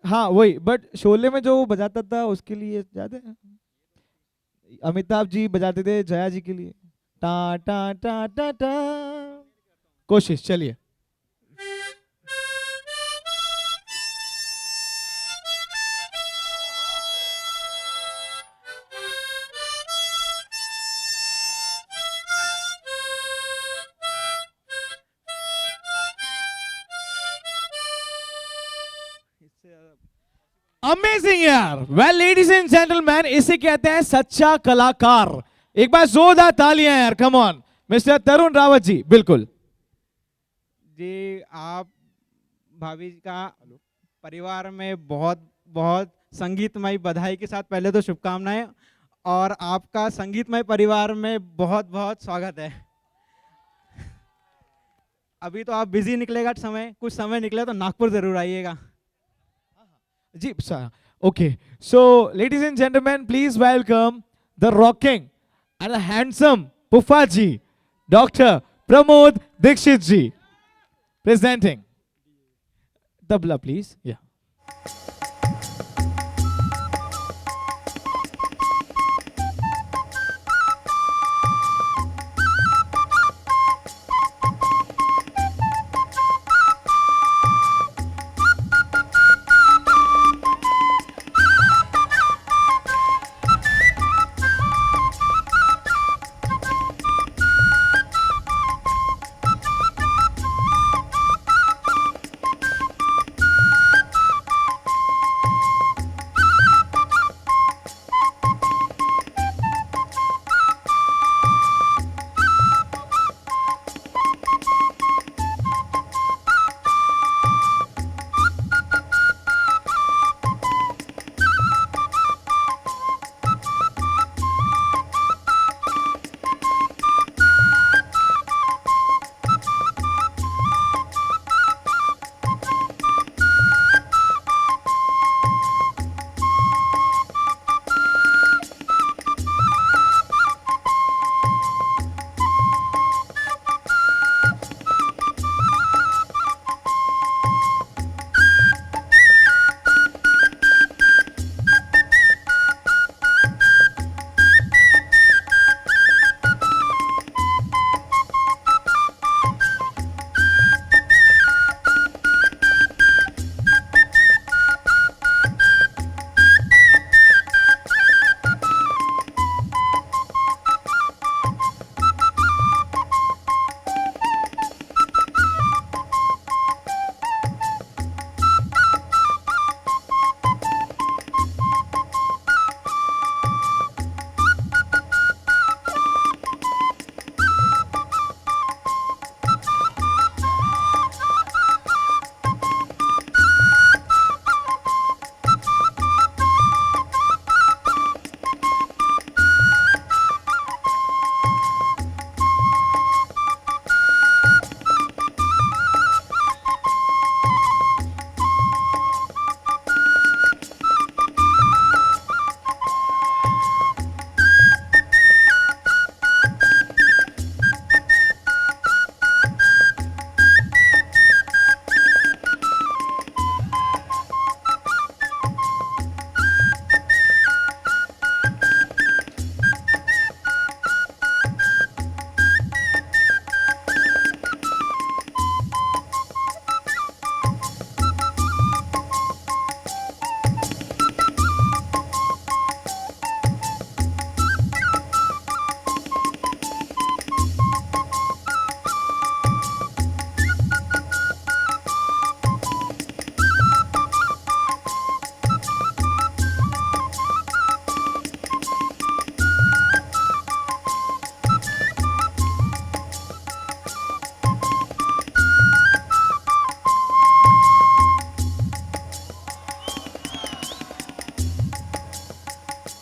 S1: हाँ वही, बट शोले में जो वो बजाता था उसके लिए याद है, अमिताभ जी बजाते थे जया जी के लिए, टा टा टा टा टा। कोशिश चलिए। अमेजिंग यार। वेल लेडीज एंड जेंटलमैन, इसे कहते हैं सच्चा कलाकार। एक बार जोरदार तालियां यार, कम ऑन मिस्टर तरुण रावत जी। बिल्कुल
S18: जी, आप भाभी का परिवार में बहुत बहुत संगीतमय बधाई के साथ पहले तो शुभकामनाएं, और आपका संगीतमय परिवार में बहुत बहुत स्वागत है। अभी तो आप बिजी निकलेगा समय, कुछ समय निकले तो नागपुर जरूर आइएगा
S1: जी। Okay, so ladies and gentleman, please welcome the rocking and handsome पुफा जी, doctor Pramod Dikshit ji, presenting tabla please. या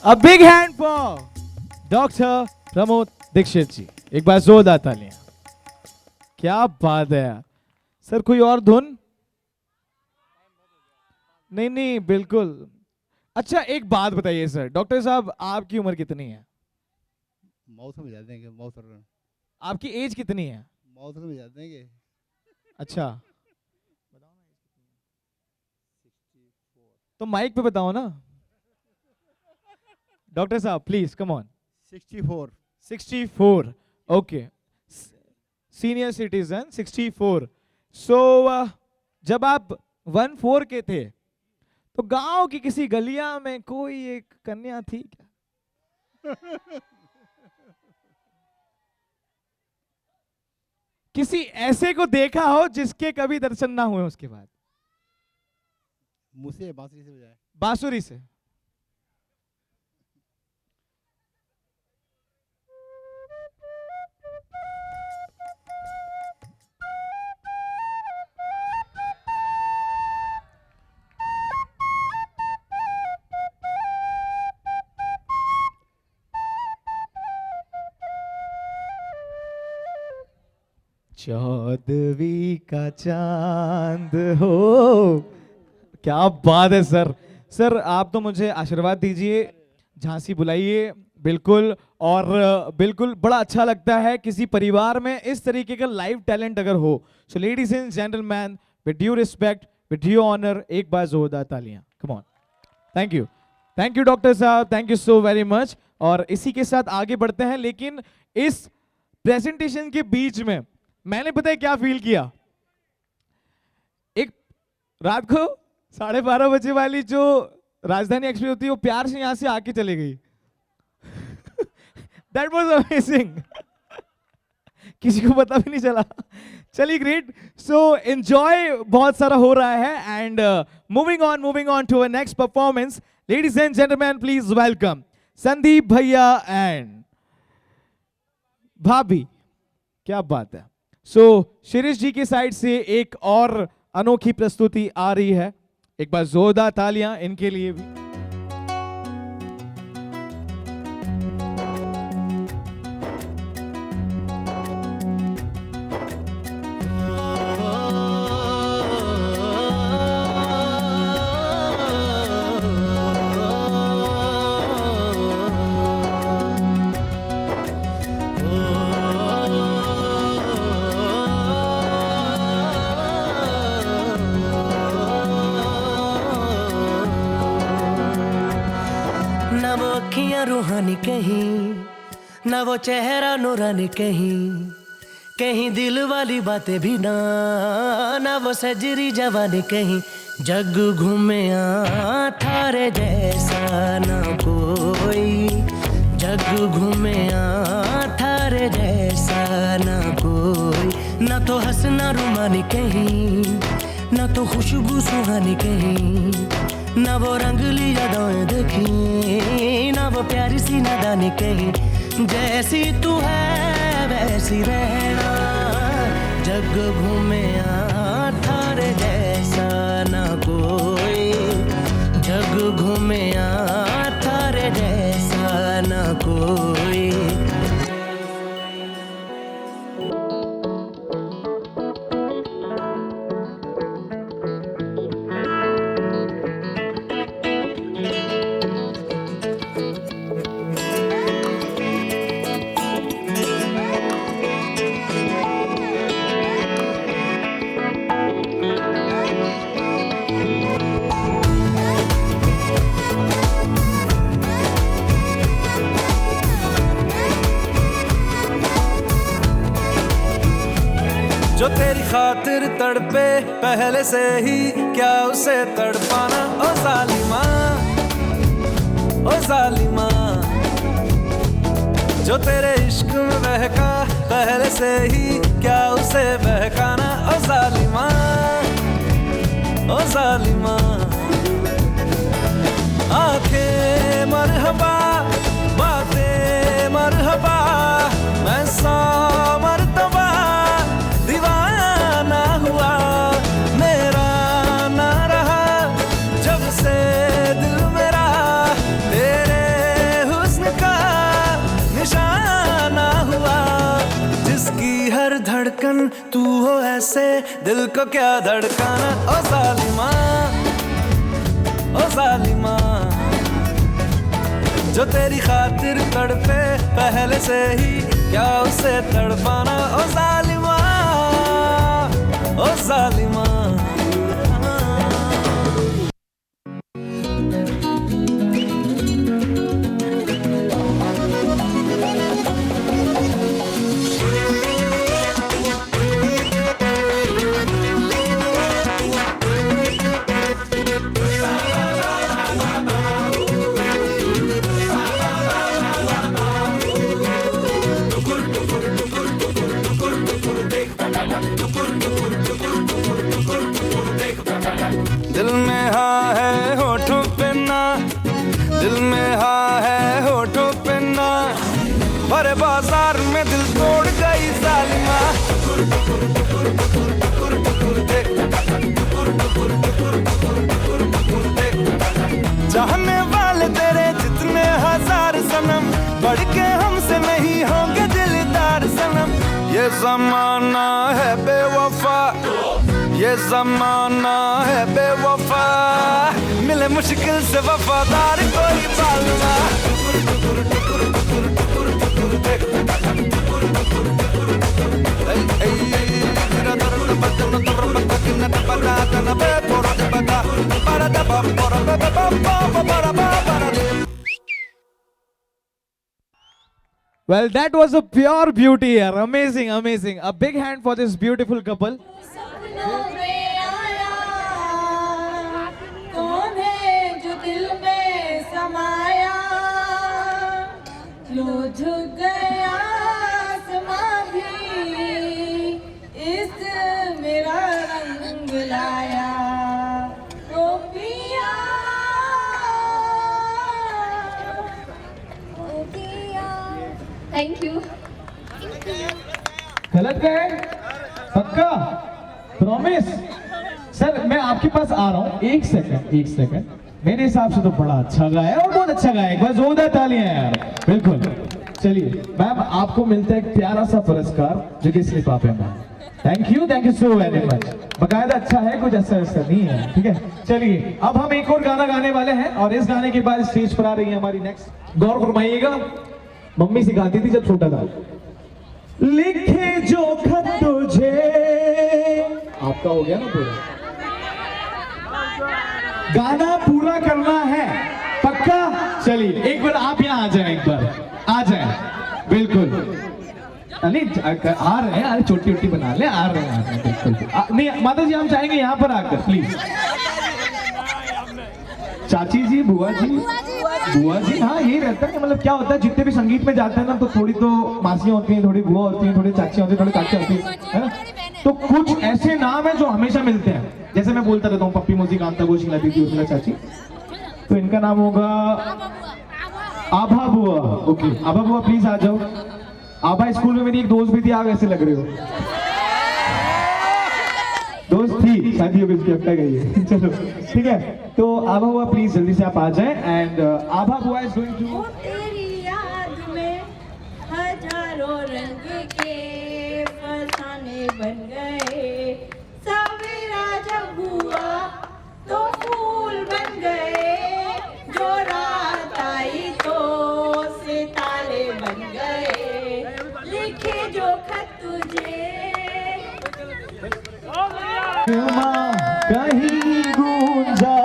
S1: A big hand for Dr. Pramod Dikshit ji. एक बार जोरदार तालियां. क्या बात है यार. सर कोई और धुन? नहीं नहीं बिल्कुल. अच्छा एक बात बताइए सर, डॉक्टर साहब आपकी उम्र कितनी है?
S19: माउथ में जा देंगे, माउथ में।
S1: आपकी एज कितनी है?
S19: माउथ में जा देंगे।
S1: अच्छा तो माइक पे बताओ ना डॉक्टर साहब, please come on.
S19: 64।
S1: 64 okay, senior citizen 64। सो जब आप 14 के थे तो गांव की किसी गलिया में कोई एक कन्या थी क्या? किसी ऐसे को देखा हो जिसके कभी दर्शन ना हुए उसके बाद?
S19: मुंह से बांसुरी से बजाए।
S1: बांसुरी से। चौदवी का चांद हो। क्या बात है सर। सर आप तो मुझे आशीर्वाद दीजिए, झांसी बुलाइए बिल्कुल। और बिल्कुल बड़ा अच्छा लगता है किसी परिवार में इस तरीके का लाइव टैलेंट अगर हो। So ladies and gentleman, with due respect, with due honour, एक बार जोरदार तालियां। Come on. Thank you doctor साहब, thank you so very much. और इसी के साथ आगे बढ़ते हैं, लेकिन इस प्रेजेंटेशन के बीच में मैंने पता है क्या फील किया। एक रात को 12:30 बजे वाली जो राजधानी एक्सप्रेस होती है वो प्यार से यहां से आके चले गई। That was amazing. किसी को पता भी नहीं चला। चलिए ग्रेट। सो एंजॉय बहुत सारा हो रहा है। And moving on to our next performance. Ladies and gentleman please welcome Sandeep भैया एंड भाभी। क्या बात है। सो शिरीष जी की साइड से एक और अनोखी प्रस्तुति आ रही है। एक बार जोरदार तालियां इनके लिए भी।
S11: रूहानी कहीं ना वो चेहरा नूरानी कहीं, कहीं दिल वाली बातें भी ना वो सजरी जवानी कहीं। जग घूमे थारे जैसा ना कोई, जग घूमे थारे जैसा ना कोई। ना तो हंसना रुमानी कहीं, ना तो खुशबू सुहानी कहीं, ना वो रंगली यादें देखी, ना वो प्यारी सी नादानी कहीं। जैसी तू है वैसी रहना, जग घूमे थारे जैसा ना कोई, जग घूमे थारे जैसा ना कोई।
S4: जो तेरी खातिर तड़पे पहले से ही, क्या उसे तड़पाना। ओ जालिमा, ओ जालिमा। जो तेरे इश्क में बहका पहले से ही, क्या उसे बहकाना। ओ जालिमा, ओ जालिमा। आंखें मरहबा, बातें मरहबा, मैं सौ मर्तबा दीवाना हुआ। मेरा ना रहा जब से दिल मेरा तेरे धड़कन तू हो ऐसे दिल को क्या धड़काना ओ जालिमा, ओ जालिमा। जो तेरी खातिर तड़पे पहले से ही क्या उसे तड़पाना ओ जालिमा, ओ जालिमा। दिल में हाँ है होठों पे ना, दिल में हाँ है होठों पे ना, भरे बाजार में दिल तोड़ गई जालिमा। चाहने वाले तेरे जितने हजार सनम, बढ़ के हमसे नहीं होंगे दिलदार सनम। ये जमाना है बेवफा, ये जमाना है बेवफा, मिले मुश्किल से वफादार कोई बालमा।
S1: Well, that was a pure beauty here. Amazing, amazing. A big hand for this beautiful couple.
S15: कौन है जो दिल में समाया, लो झुक गया आसमां भी, इस मेरा रंग लाया तो पिया, ओ पिया।
S3: Thank you.
S1: गलत गए? पक्का? प्रॉमिस? सर मैं आपके पास आ रहा हूँ, एक सेकंड। मेरे हिसाब से तो बड़ा अच्छा गाया और बहुत अच्छा गाया, एक बार जोरदार तालियां यार। बिल्कुल। चलिए मैम, आपको मिलता है एक प्यारा सा पुरस्कार जो कि स्लिप आप है ma'am. Thank you so very much. बकायदा अच्छा है, कुछ ऐसा नहीं है, ठीक है। चलिए अब हम एक और गाना गाने वाले हैं और इस गाने के बाद स्टेज पर आ रही है हमारी नेक्स्ट। गौर फरमाइएगा, मम्मी सिखाती थी जब छोटा था। लिखे जो खत तुझे, आपका हो गया ना पूरा, गाना पूरा करना है पक्का। चलिए एक बार आप यहाँ आ जाएं, एक बार आ जाएं। बिल्कुल नहीं आ रहे हैं, अरे छोटी छोटी बना ले, आ रहे हैं बिल्कुल। नहीं माता जी हम चाहेंगे यहाँ पर आकर प्लीज। चाची जी, बुआ जी, हाँ यही रहता है। मतलब क्या होता है, जितने भी संगीत में जाते हैं ना, तो थोड़ी तो मासियाँ होती हैं, थोड़ी बुआ होती हैं, थोड़ी चाचियाँ होती हैं, थोड़ी काकी होती है ना। तो कुछ ऐसे नाम है जो हमेशा मिलते हैं। जैसे मैं बोलता रहता हूँ पप्पी मोजी, कांता घोष, शीला दीदी, उर्मिला चाची, तो इनका नाम होगा आभा बुआ। ओके आभा बुआ प्लीज आ जाओ। आभा स्कूल में मेरी एक दोस्त भी थी, आप ऐसे लग रहे हो। दोस्त थी, शादी हो गई उसकी, हफ्ता गई है। चलो ठीक है, तो आभा बुआ प्लीज जल्दी से आप आ जाएं। एंड आभा बुआ इज गोइंग टू।
S15: तेरी याद में हजारों रंग के फसाने बन गए, सवेरा जब हुआ तो फूल बन गए, जो रात आई तो सितारे बन गए, लिखे जो खत तुझे
S1: कहीं गूंजा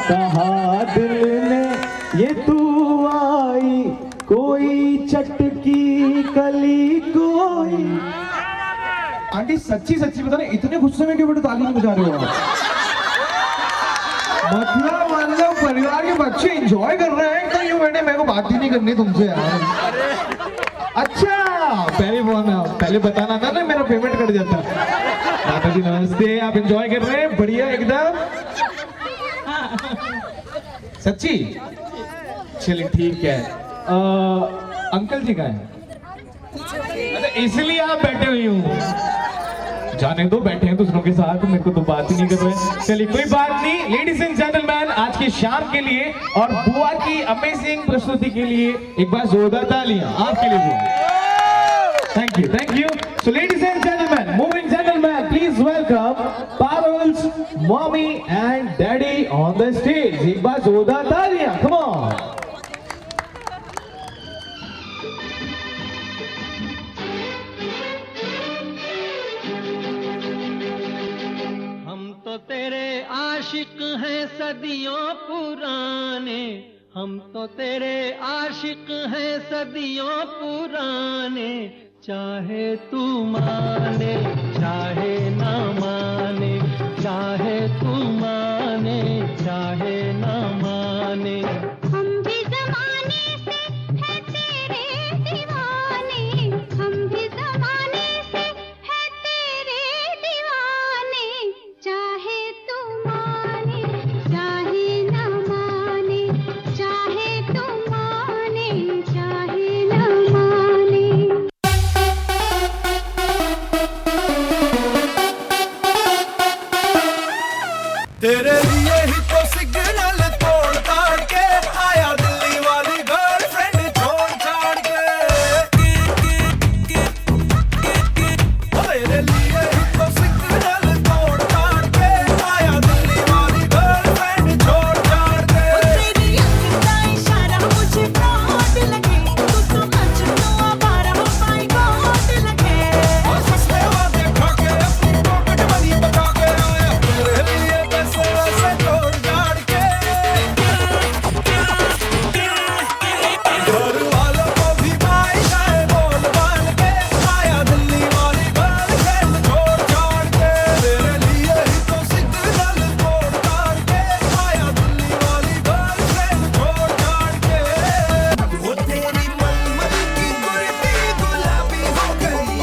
S1: कहा दिल ने, ये तू आई कोई चटकी कली कोई। आंटी सच्ची बता रहे, इतने गुस्से में क्यों बेटे ताली नहीं बजा रहे हो आप? मतलब परिवार के बच्चे एंजॉय कर रहे हैं, तो यूं बेटे मेरे को बात ही नहीं करनी तुमसे यार। अच्छा पहले बताना था ना, मेरा पेमेंट कट जाता। माता जी नमस्ते, आप एंजॉय कर रहे हैं? बढ़िया एकदम। सच्ची? चलिए ठीक है। अंकल जी का है, इसलिए आप बैठे हुई हूँ। जाने दो, बैठे हैं दूसरों के साथ, मेरे को तो बात ही नहीं कर रहे। चलिए कोई बात नहीं। लेडीज एंड जेंटलमैन, आज की शाम के लिए और बुआ की अमेजिंग प्रस्तुति के लिए एक बार जोरदार तालियां आपके लिए। Thank you. So ladies and gentleman, welcome Parul's mommy and daddy on the stage. एक बार जोरदार तालियां, come on.
S20: हम तो तेरे आशिक हैं सदियों पुराने, हम तो तेरे आशिक हैं सदियों पुराने, चाहे तू माने चाहे ना माने, चाहे तू माने चाहे ना माने।
S2: हम भी ज़माने से है तेरे दीवाने, हम भी ज़माने से है तेरे दीवाने, चाहे तू माने चाहे ना माने, चाहे तू माने चाहे ना माने।
S14: तेरे लिए ही तो सिग्नल तोड़ ताड़ के आया दिल्ली वाली गर्लफ्रेंड छोड़ छाड़ के। तेरे लिए ही तो सिग्नल तोड़ ताड़ के आया दिल्ली वाली गर्लफ्रेंड छोड़ छाड़ के।
S15: तेरी आँख का इशारा मुझे बहुत लगे, तू तो मजनू आवारा माय गॉड लगे।
S14: और सस्ते वादे खा के अपनी पॉकेट मनी बचा के आया तेरे लिए पैसे वैसे तोड़ ताड़ के। घर वालों को भी मायशाए बोल बाल के आया दिल्ली वाली गर्लफ्रेंड छोड़ छाड़ के। तेरे लिए ही तो सिग्नल तोड़ ताड़ के आया दिल्ली वाली गर्लफ्रेंड छोड़ छाड़ के। वो तेरी मलमल की कुर्ती गुलाबी हो गई,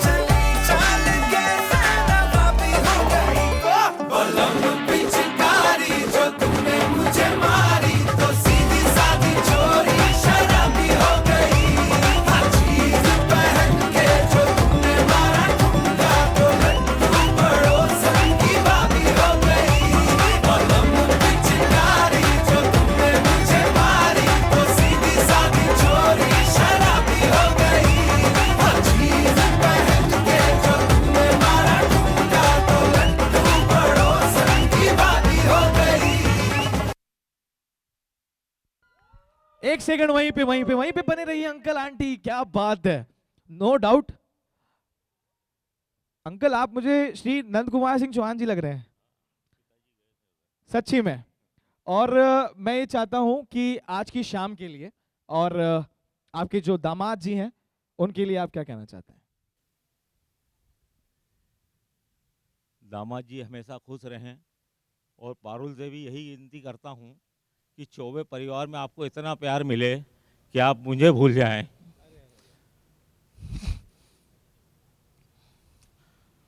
S14: चली चाल के ज़्यादा बाबी हो गई। बलम पिचकारी जो तुमने मुझे मारी, तो सीधी सादी चोरी शराबी हो गई। हर चीज़ पहन के जो तुमने मारा ठुमका, तो लड्डू पड़ोसन की भाभी हो गई। बलम पिचकारी जो तुमने मुझे मारी, तो सीधी सादी चोरी शराबी हो गई। हर चीज़ पहन के जो तुमने मारा ठुमका, तो लड्डू पड़ोसन की भाभी हो गई।
S1: एक सेकंड वहीं पे बने रहिए अंकल आंटी, क्या बात है, नो डाउट। अंकल आप मुझे श्री नंद कुमार सिंह चौहान जी लग रहे हैं, सच्ची में। और मैं ये चाहता हूं कि आज की शाम के लिए और आपके जो दामाद जी हैं उनके लिए आप क्या कहना चाहते हैं?
S21: दामाद जी हमेशा खुश रहें, और पारुल से भी यही विनती करता हूँ कि चौबे परिवार में आपको इतना प्यार मिले कि आप मुझे भूल जाएं,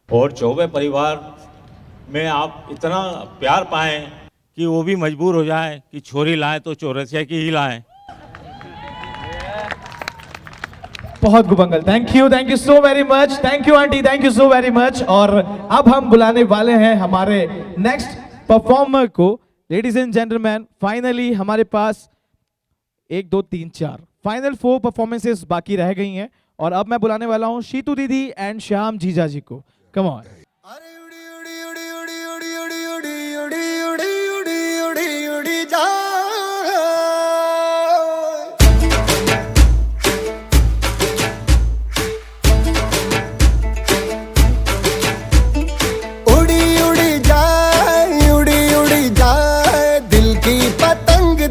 S21: और चौबे परिवार में आप इतना प्यार पाएं कि वो भी मजबूर हो जाएं कि छोरी लाएं तो चौरसिया की ही लाएं।
S1: बहुत खूब uncle, thank you so very much, thank you aunty, thank you so very much. और अब हम बुलाने वाले हैं हमारे नेक्स्ट परफॉर्मर को। लेडीज एंड जेंटलमैन, फाइनली हमारे पास 1 2 3 4 फाइनल 4 परफॉर्मेंसेस बाकी रह गई हैं, और अब मैं बुलाने वाला हूं शीतू दीदी एंड श्याम जीजा जी को। Come on.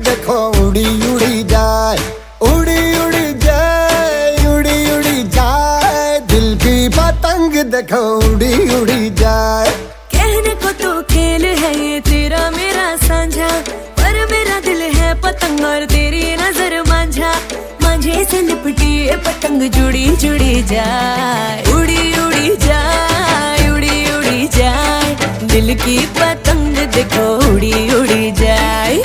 S4: देखो उड़ी उड़ी जाए, उड़ी उड़ी जाए, उड़ी उड़ी जाए, दिल की पतंग देखो उड़ी उड़ी जाए।
S15: कहने को तो खेल है ये तेरा मेरा साझा, पर मेरा दिल है पतंग और तेरी नजर मांझा। मांझे से लिपटी ये पतंग जुड़ी जुड़ी जाए, उड़ी उड़ी जाए, उड़ी उड़ी जाए, दिल की पतंग देखो उड़ी उड़ी जाए।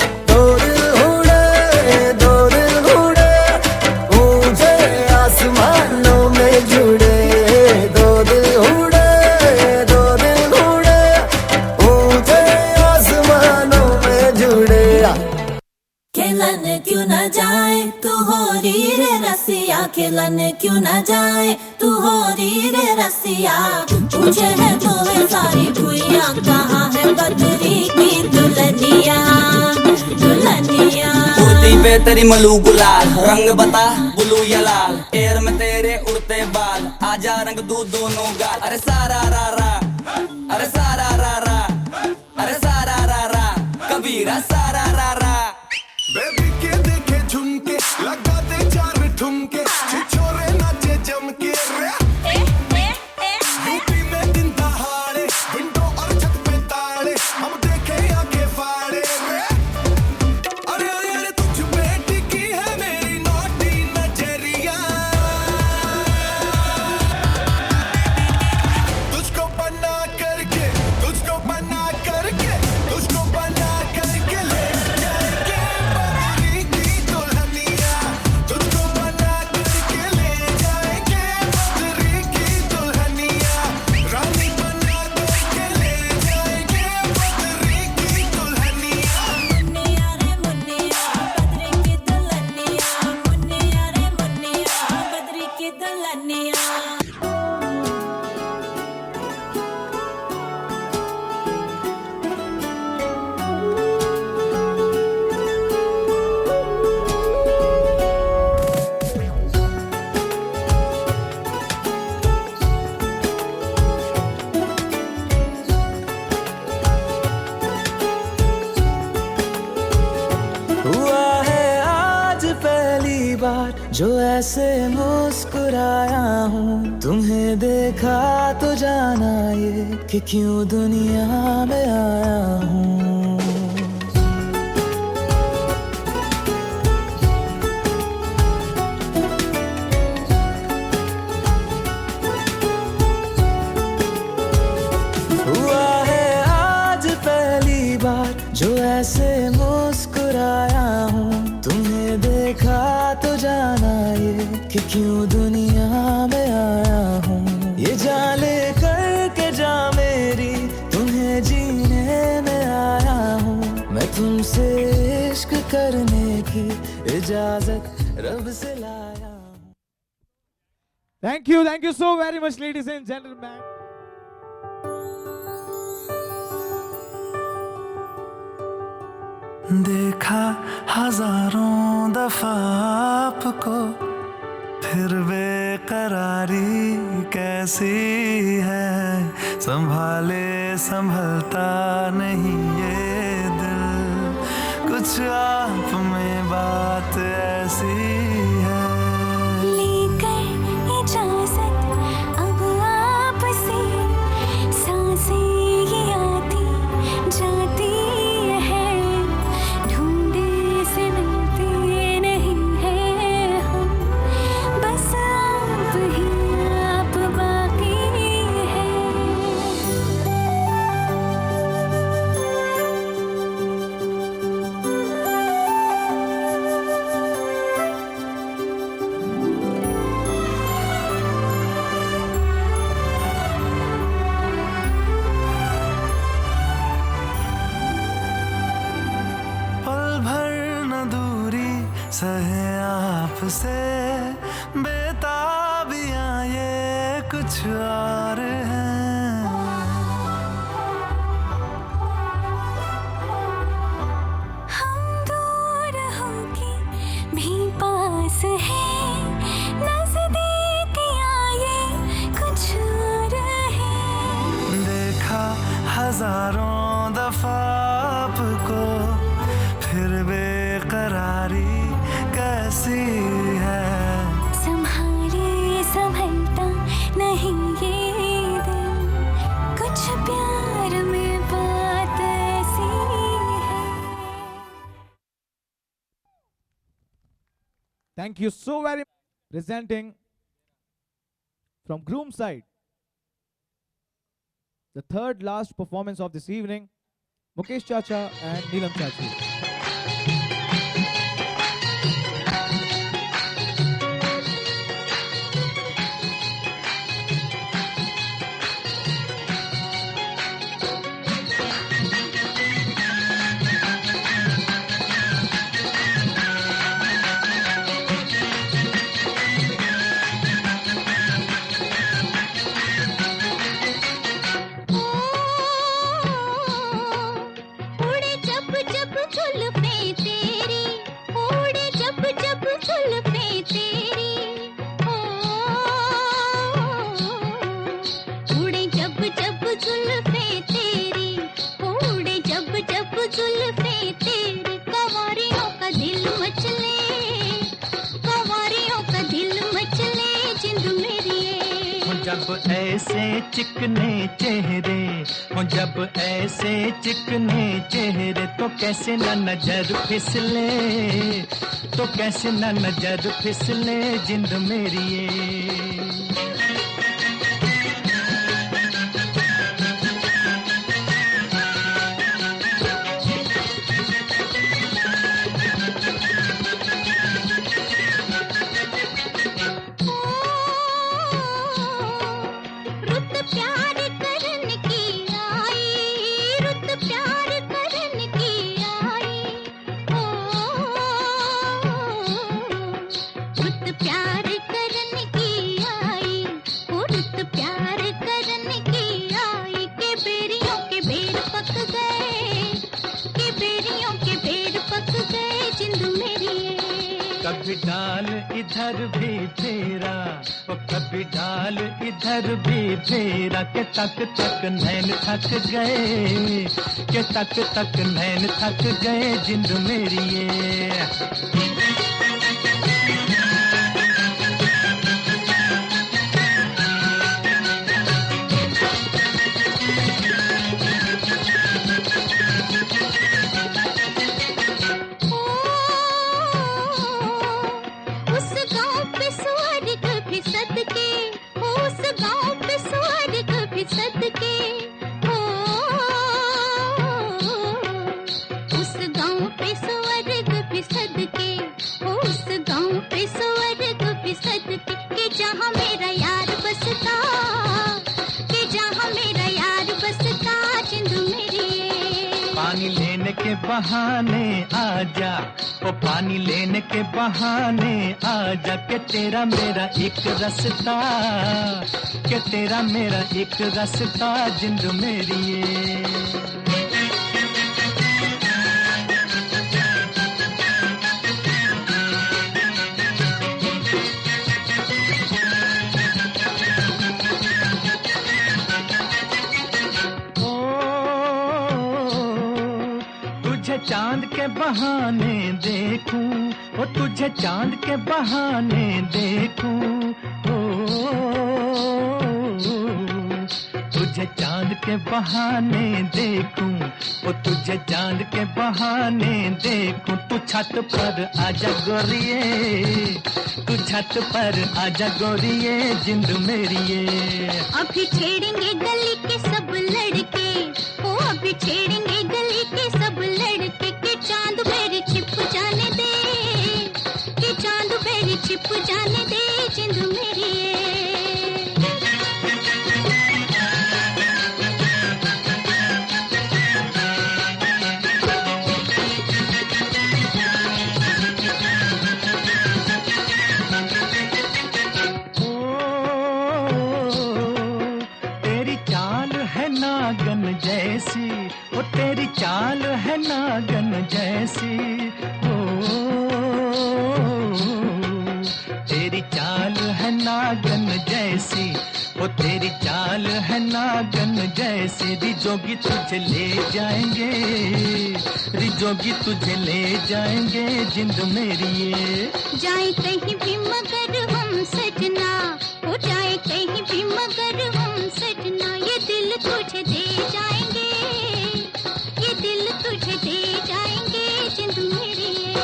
S4: आसमानों में जुड़े दो दिल उड़े, दो दिल उड़े, ऊंचे आसमानों में जुड़े।
S15: कहलाने क्यों ना जाए तू हो री रे रसिया खेलन क्यों न जाए तू हो री रे रसिया पूछे है तो वे सारी भुइया कहाँ है बदरी की दुल्हनिया दुल्हनिया
S17: कुर्ती पे तेरी मलू गुलाल रंग बता ब्लू या लाल एयर में तेरे उड़ते बाल आजा रंग दू दोनों गाल अरे सारा रा रा अरे सारा रा रा अरे सारा रा रा कबीरा सारा रा रा
S14: बेबी के देखे झुमके लगा दे चार ठुमके छिछोरे नाचे जम के रे यूपी में दिन दहाड़े विंडो और छत पे ताड़े हम देखे आंखें फाड़े रे अरे अरे अरे तुझ पे टिकी है मेरी नोटी नजरिया तुझको बना करके तुझको बना करके तुझको बना करके ले जाएंगे बदरी की दुल्हनिया तुझको बना करके ले जाएंगे बदरी की दुल्हनिया रानी बना करके ले जाएंगे बदरी की दुल्हनिया
S15: मुन्निया रे मुन्निया बदरी की दुल्हनिया मुन्निया रे मुन्निया बदरी की दुल्हनिया
S11: हुआ है आज पहली बार जो ऐसे मुस्कुराया हूँ तुम्हें देखा तो जाना ये कि क्यों दुनिया में आया हूँ हुआ है आज पहली बार जो ऐसे मुस्कुराया हूँ तुम्हें देखा तो जाना ये कि क्यों दुनिया में आया हूँ ये जाले करके जा मेरी तुम्हें जीने में आया हूँ मैं तुमसे इश्क करने की इजाजत रब से लाया हूँ
S1: Thank you so very much, ladies and gentlemen.
S6: देखा हजारों दफा आपको फिर बेकरारी कैसी है संभाले संभलता नहीं ये दिल कुछ आप में बात ऐसी है
S2: लेकर इजाजत अब आपसे सांसें ये आती जाती है ढूंढे से मिलते नहीं है हम बस आप ही आप बाकी है
S6: पल भर न दूरी सहे आपसे बेताबियां ये कुछ और हैं
S2: हम दूर होके भी पास है नजदीकियां ये कुछ और है
S6: देखा हजारों दफा आपको फिर बेकरारी कैसी है
S2: संभाले संभलता नहीं ये दिल कुछ प्यार में बात ऐसी है
S1: Thank you so very much. Presenting from groom side, the third last performance of this evening, Mukesh Chacha and Neelam Chachi.
S20: जब ऐसे चिकने चेहरे हो, जब ऐसे चिकने चेहरे, तो कैसे न नजर फिसले, तो कैसे न नजर फिसले जिंद मेरी ये।
S2: रुत प्यार करने की आई, रुत प्यार करने की आई, ओ रुत प्यार करने की आई, ओ रुत प्यार करने की आई, के बेरियों के बेर पक गए, के बेरियों के बेर पक गए जिंद मेरी ये।
S20: कभी डाल इधर भी फेरा, ओ कभी डाल इधर भी फेरा, के तक तक नैन थक गए, के तक तक नैन थक गए जिंद मेरी ये।
S2: उस गांव पे स्वर्ग भी सदके, उस गांव पे स्वर्ग भी सदके, ओ उस गांव पे स्वर्ग भी सदके, उस गांव पे स्वर्ग भी सदके, कि जहां मेरा यार बसता, कि जहां मेरा यार बसता जिंद मेरी ये।
S20: पानी लेने के बहाने आजा, ओ पानी लेने के बहाने आजा, के तेरा मेरा एक रास्ता, के तेरा मेरा एक रास्ता जिंद मेरी ये। तुझे चांद के बहाने देखूं, ओ तुझे चांद के बहाने देखूं, ओ तुझे चांद के बहाने देखूं, ओ तुझे चांद के बहाने देखूं, तू छत पर आजा गोरिये, तू छत पर आजा गोरिये जिंद मेरी ये।
S2: अभी छेड़ेंगे गली के सब लड़के, ओ अभी छेड़ेंगे गली के सब लड़के, के चांद मेरे छिप जाने दे, के चांद मेरे छिप जाने दे जिंद मेरी ये।
S20: तेरी चाल है नागन जैसी, ओ तेरी चाल है नागन जैसी, ओ तेरी चाल है नागन जैसी, ओ तेरी चाल है नागन जैसी, रिजोगी तुझे ले जाएंगे, रिजोगी तुझे ले जाएंगे जिंद मेरी ये।
S2: जाए कहीं भी मगर हम सजना, हो जाए कहीं भी मगर हम सजना, ये दिल तुझे दे जाएंगे, ये दिल तुझे दे जाएंगे जिंद मेरी ये।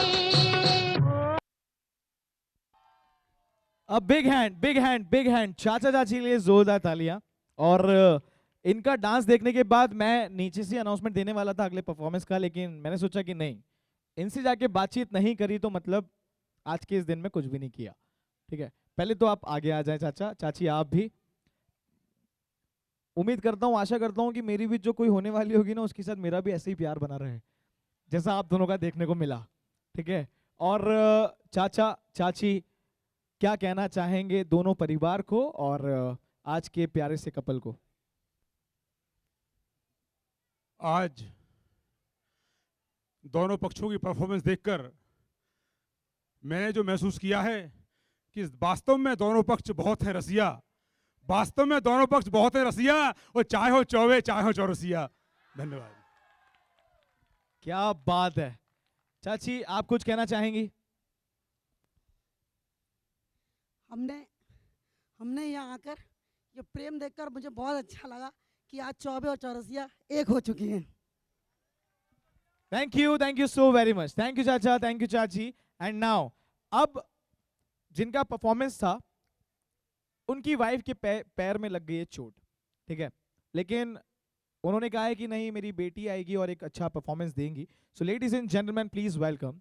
S1: अब big hand big hand big hand चाचा चाची के लिए जोरदार तालियां। और इनका डांस देखने के बाद मैं नीचे से अनाउंसमेंट देने वाला था अगले परफॉर्मेंस का, लेकिन मैंने सोचा कि नहीं, इनसे जाके बातचीत नहीं करी तो मतलब आज के इस दिन में कुछ भी नहीं किया। ठीक है, पहले तो आप आगे आ जाएं चाचा चाची, आप भी। उम्मीद करता हूँ, आशा करता हूँ कि मेरी भी जो कोई होने वाली होगी ना, उसके साथ मेरा भी ऐसे ही प्यार बना रहे जैसा आप दोनों का देखने को मिला। ठीक है, और चाचा चाची क्या कहना चाहेंगे दोनों परिवार को और आज के प्यारे से कपल को?
S7: आज दोनों पक्षों की परफॉर्मेंस देखकर मैंने जो महसूस किया है कि वास्तव में दोनों पक्ष बहुत हैं रसिया, वास्तव में दोनों पक्ष बहुत हैं रसिया, और चाहे हो चौबे चाहे हो चौरसिया। धन्यवाद।
S1: क्या बात है। चाची आप कुछ कहना चाहेंगी?
S22: हमने यहाँ आकर
S8: ये प्रेम देखकर मुझे बहुत अच्छा लगा कि आज चौबे और चौरसिया एक हो चुकी हैं।
S1: Thank you so very much. Thank you चाचा, थैंक यू चाची। एंड नाउ अब जिनका परफॉर्मेंस था उनकी वाइफ के पैर में लग गई है चोट, ठीक है, लेकिन उन्होंने कहा है कि नहीं मेरी बेटी आएगी और एक अच्छा परफॉर्मेंस देंगी। So ladies and gentleman please welcome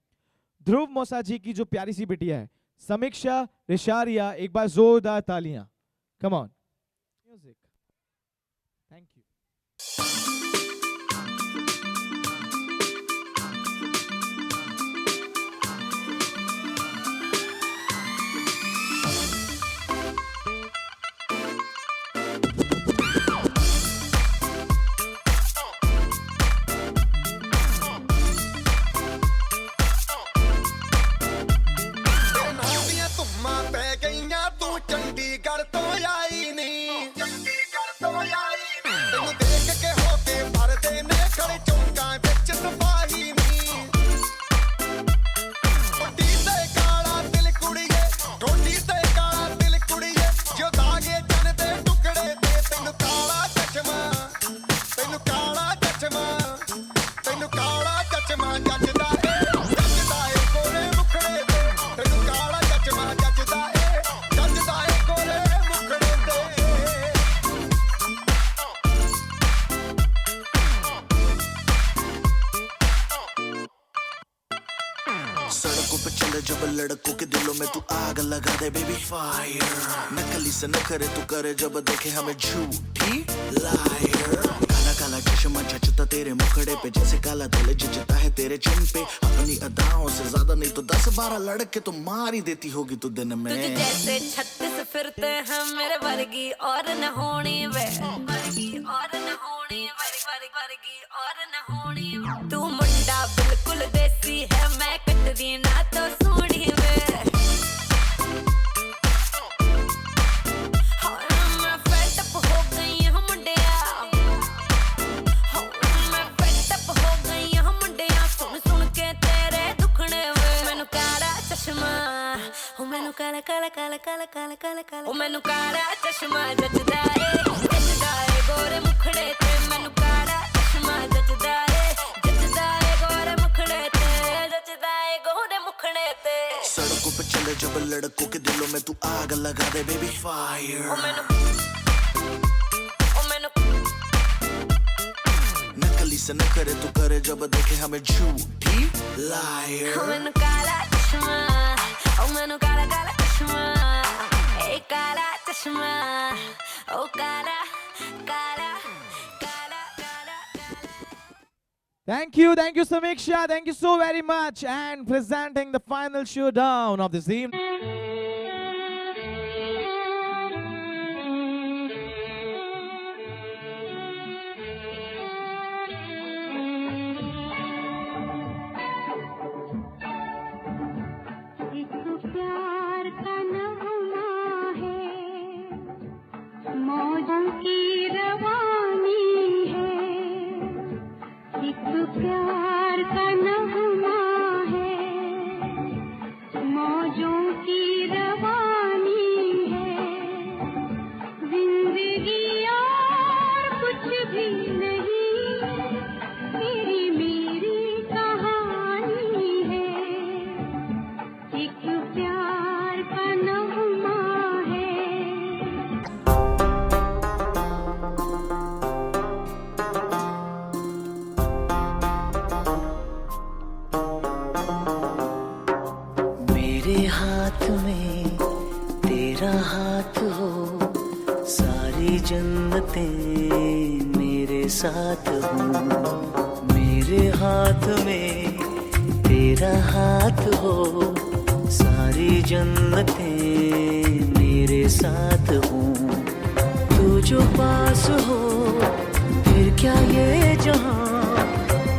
S1: Dhruv मौसा जी की जो प्यारी सी बिटिया है समीक्षा रिशारिया। एक बार जोरदार तालियां। Come on music. Thank you.
S14: Chandigarh तो आई नहीं, तेनू देख के होके भरदे ने खड़े चौंका बिच सिपाही नहीं। टोटी ते काला दिल कुड़िए, टोटी ते काला दिल कुड़िए, जो दागे जन दे टुकड़े ते तेनू काला चश्मा, तेनू काला चश्मा, तेनू काला चश्मा जचदा ए गोरे मुखड़े ते, तेनू काला चश्मा जचदा ए गोरे मुखड़े ते।
S22: सड़कों पे चले जब लड़कों के दिलों में तू आग लगा दे बेबी फायर। नकली से न करे तू करे जब देखे हमें झूठी लायर। काला काला चश्मा जचता तेरे मुखड़े पे जैसे काला दिल जचता है तेरे चिन पे। अपनी अदाओं से ज्यादा नहीं तो 10-12 लड़के तो मार ही देती होगी तू दिन में।
S15: तुझे जैसे 36 फिरते हैं मेरे वर्गी और न होनी वे, वर्गी और न होनी वर्गी और न होनी। तू मुंडा बिल्कुल देसी है मैं कटदी ना तो सूढ़ी वे। मैं fed up हो गई हूं मुंडिया, मैं fed up हो गई हूं मुंडिया, सुन सुन के तेरे दुखने वे। मैनू काला चश्मा, ओ मैनू काला काला काला काला काला काला काला, ओ मैनू काला चश्मा जचदा ए गोरे मुखड़े ते। मैनू काला चश्मा जचदा ए गोरे मुखड़े ते, जचदा ए गोरे मुखड़े ते।
S22: सड़कों पे चले जब लड़कों के दिलों में तू आग लगा दे बेबी फायर। नकली से न करे तू करे जब देखे हमें झूठी लायर।
S15: मैनू काला चश्मा, ओ मैनू काला काला चश्मा, ए काला चश्मा, ओ काला काला काला काला।
S1: Thank you Samiksha, thank you so very much. And presenting the final showdown of this evening.
S2: प्यार का नगमा है, मौजों की रवानी है। एक प्यार का नगमा है, मौजों की रवानी है। जिंदगी और कुछ भी नहीं, मेरी मेरी कहानी है। एक प्यार का नगमा है।
S11: मेरे हाथ में तेरा हाथ हो, सारी जन्नतें मेरे साथ हो। मेरे हाथ में तेरा हाथ हो, सारी जन्नतें मेरे साथ हो। तू जो पास हो फिर क्या ये जहां,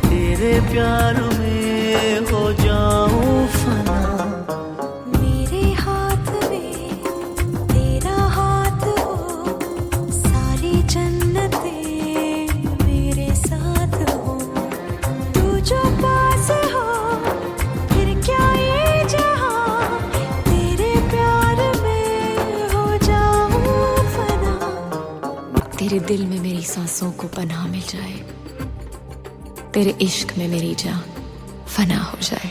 S11: तेरे प्यार में हो जाऊं फना।
S2: मेरे हाथ में तेरा हाथ हो, सारी जन्नतें मेरे साथ हो। तू जो पास हो फिर क्या ये जहां, तेरे प्यार में हो जाऊं फना। तेरे दिल में मेरी सांसों को पनाह मिल जाए, तेरे इश्क में मेरी जान फना हो जाए।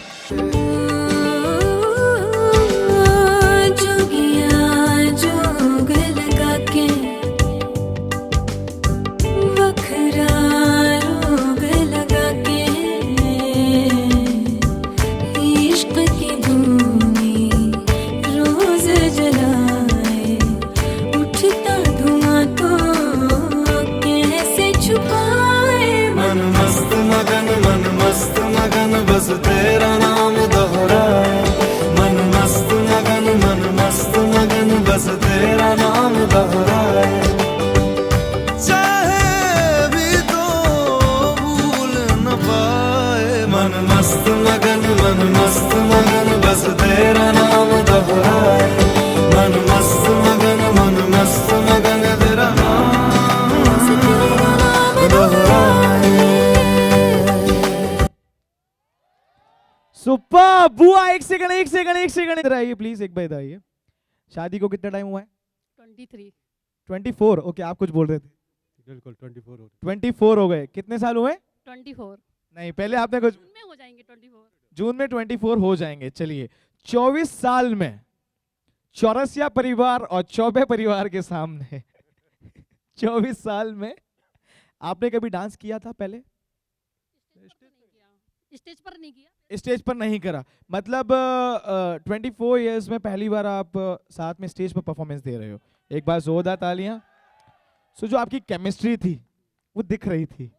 S2: जोगिया जोग लगा के वखरा रोग लगा के इश्क की धूनी रोज जलाए, उठता धुआं तो कैसे छुपाए।
S4: मन मस्त मगन बस तेरा नाम दोहराए। मन मस्त मगन बस तेरा नाम दोहराए। चाहे भी तो भूल न पाए। मन मस्त मगन बस तेरा नाम दोहराए। मन मस्त मगन तेरा नाम दोहराए।
S1: सुपर बुआ, एक सेकंड इधर आइए प्लीज, एक बार इधर आइए। शादी को कितना टाइम हुआ है? 24। ओके, आप कुछ बोल रहे थे।
S9: बिल्कुल 24
S1: 24 हो गए। कितने साल हुए?
S3: 24
S1: नहीं, पहले आपने कुछ।
S3: जून में हो जाएंगे 24।
S1: जून में 24 हो जाएंगे। चलिए, 24 साल में चौरसिया परिवार और चौबे परिवार के सामने 24 साल में आपने कभी डांस किया था पहले?
S3: स्टेज पर नहीं किया।
S1: स्टेज पर नहीं करा, मतलब 24 इयर्स में पहली बार आप साथ में स्टेज पर परफॉर्मेंस दे रहे हो। एक बार जोरदार तालियां। सो जो आपकी केमिस्ट्री थी वो दिख रही थी।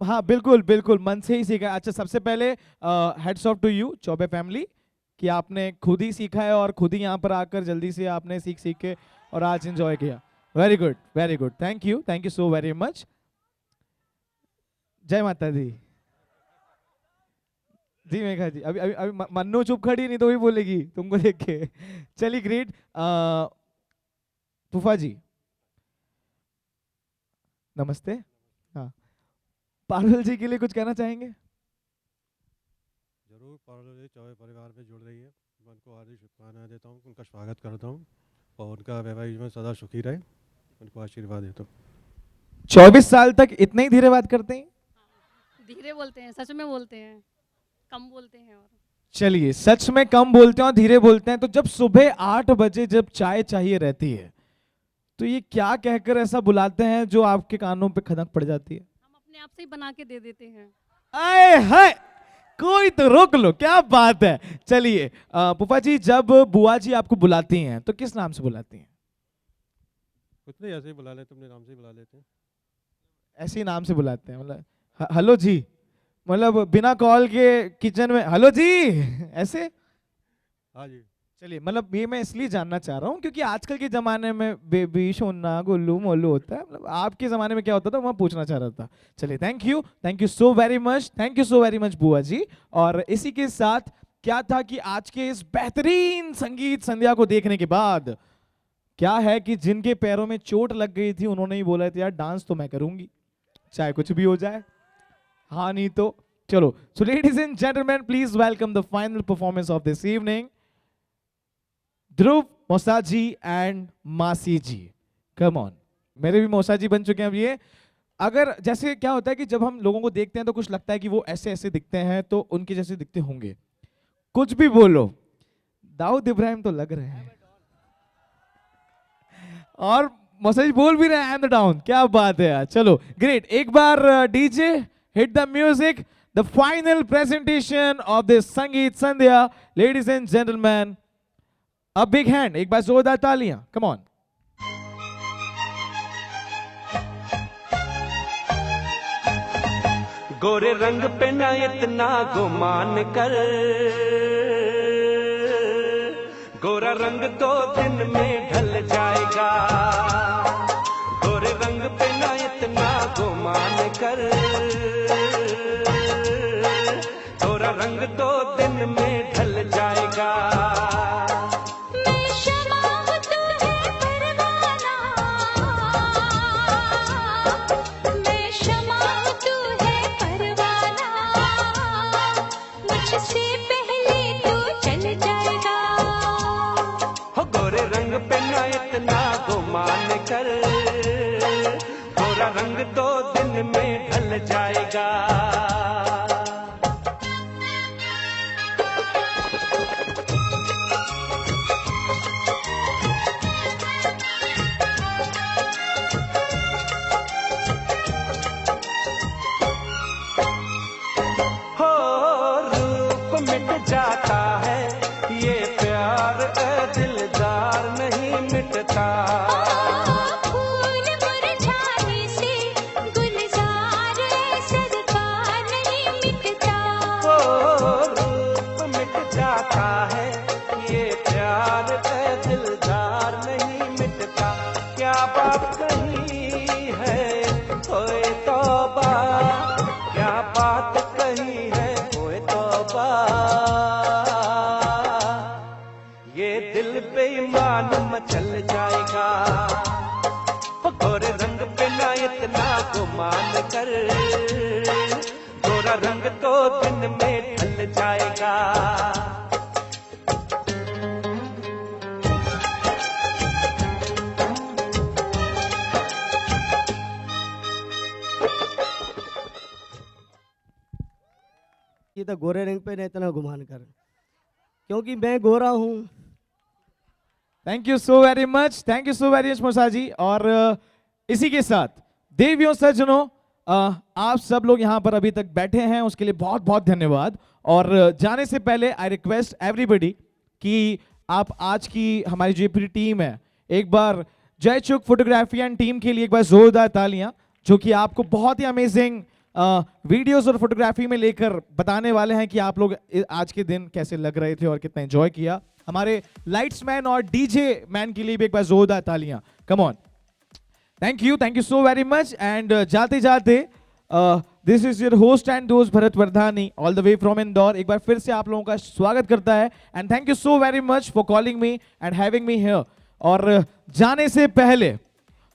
S1: हाँ बिल्कुल मन से ही सीखा। अच्छा, सबसे पहले heads off to you Chaube family कि आपने खुद ही सीखा है और खुद ही यहाँ पर आकर जल्दी से आपने सीख के और आज एंजॉय किया। Very good, thank you so very much. जय माता दी। जी मेघा जी, अभी मन्नू चुप खड़ी, नहीं तो भी बोलेगी तुमको देख के। चलिए, ग्रेट। फूफा जी नमस्ते। हाँ, पारुल जी के लिए कुछ कहना चाहेंगे?
S9: जरूर, पारुल जी चौबे परिवार में जुड़ रही है। मैं उनको हार्दिक शुभकामनाएं देता हूँ, उनका स्वागत करता हूँ और उनका वैवाहिक जीवन सदा सुखी रहे, उनको आशीर्वाद देता हूँ।
S1: 24 साल तक इतने ही धीरे बात करते हैं?
S3: धीरे बोलते हैं, सच में बोलते हैं, कम बोलते हैं। और
S1: चलिए, सच में कम बोलते हैं और धीरे बोलते हैं। तो जब सुबह 8 बजे जब चाय चाहिए रहती है तो ये क्या कहकर ऐसा बुलाते हैं जो आपके कानों पे खनक पड़ जाती है?
S3: हम अपने आप से ही बना के दे देते हैं।
S1: आए हाय, कोई तो रोक लो, क्या बात है। चलिए पुप्पा जी, जब बुआ जी आपको बुलाती हैं तो किस नाम से बुलाती हैं?
S9: कुछ नहीं, ऐसे ही बुला लेते, अपने नाम से ही बुला लेते हैं।
S1: ऐसे ही नाम से बुलाते हैं, मतलब हेलो जी, मतलब बिना कॉल के किचन में हेलो जी ऐसे?
S9: हाँ जी।
S1: चलिए, मतलब ये मैं इसलिए जानना चाह रहा हूँ क्योंकि आजकल के ज़माने में बेबी, सोना, गुल्लू, मोल्लू होता है। मतलब आपके ज़माने में क्या होता था, मैं पूछना चाह रहा था। चलिए, thank you so very much बुआ जी। और इसी के साथ क्या था कि आज के इस बेहतरीन संगीत संध्या को देखने के बाद क्या है कि जिनके पैरों में चोट लग गई थी उन्होंने ही बोला था यार डांस तो मैं करूंगी, चाहे कुछ भी हो जाए। हाँ नहीं तो चलो। So ladies and gentleman, please welcome the final performance of this evening, Dhruv, मौसा जी एंड मासी जी। कम ऑन, मेरे भी मौसा जी बन चुके हैं अब ये। अगर जैसे क्या होता है कि जब हम लोगों को देखते हैं तो कुछ लगता है कि वो ऐसे ऐसे दिखते हैं तो उनके जैसे दिखते होंगे। कुछ भी बोलो, दाऊद इब्राहिम तो लग रहे हैं और मौसा जी बोल भी रहे हैं आई एम द डाउन। क्या बात है यार। चलो ग्रेट, एक बार DJ hit the music, the final presentation of this संगीत संध्या। Ladies and gentleman, a big hand, एक बार जोरदार तालियां, कम ऑन।
S10: गोरे रंग पे ना इतना गुमान कर, गोरा रंग 2 दिन में ढल जाएगा। गोरे रंग पे ना इतना गुमान कर, गोरा रंग 2 दिन में ढल जाएगा। गोरे रंग पे ना इतना गुमान कर, गोरा रंग 2 दिन में ढल जाएगा। हो रूप मिट जाता है, ये प्यार ए दिलदार नहीं मिटता।
S2: फूल मुरझाने से गुलजार सरकार नहीं मिटता।
S10: हो रूप मिट जाता है, ये प्यार ए दिलदार नहीं मिटता। क्या बात कही है ओए तौबा, क्या बात कही है ओए तौबा। ये दिल बेईमान मचल जाएगा। गोरे रंग पे ना इतना गुमान कर, गोरा रंग 2 दिन में ढल जाएगा।
S12: ये तो गोरे रंग पे न इतना गुमान कर, क्योंकि मैं गोरा हूँ।
S1: Thank you so very much, thank you so very much मूसा जी। और इसी के साथ देवियों सज्जनों, आप सब लोग यहाँ पर अभी तक बैठे हैं उसके लिए बहुत बहुत धन्यवाद। और जाने से पहले आई रिक्वेस्ट एवरीबडी कि आप आज की हमारी जो पूरी टीम है, एक बार जयचुक फोटोग्राफी एंड टीम के लिए एक बार जोरदार तालियां, जो कि आपको बहुत ही अमेजिंग वीडियोस और फोटोग्राफी में लेकर बताने वाले हैं कि आप लोग आज के दिन कैसे लग रहे थे और कितना एंजॉय किया। हमारे लाइट्स मैन और डीजे मैन के लिए भी एक बार जोरदार तालियां। Come on, thank you so very much. And जाते जाते this is your host and दोस्त Bharat Vardhani all the way from Indore, एक बार फिर से आप लोगों का स्वागत करता है। And thank you so very much for calling me and having me here. और जाने से पहले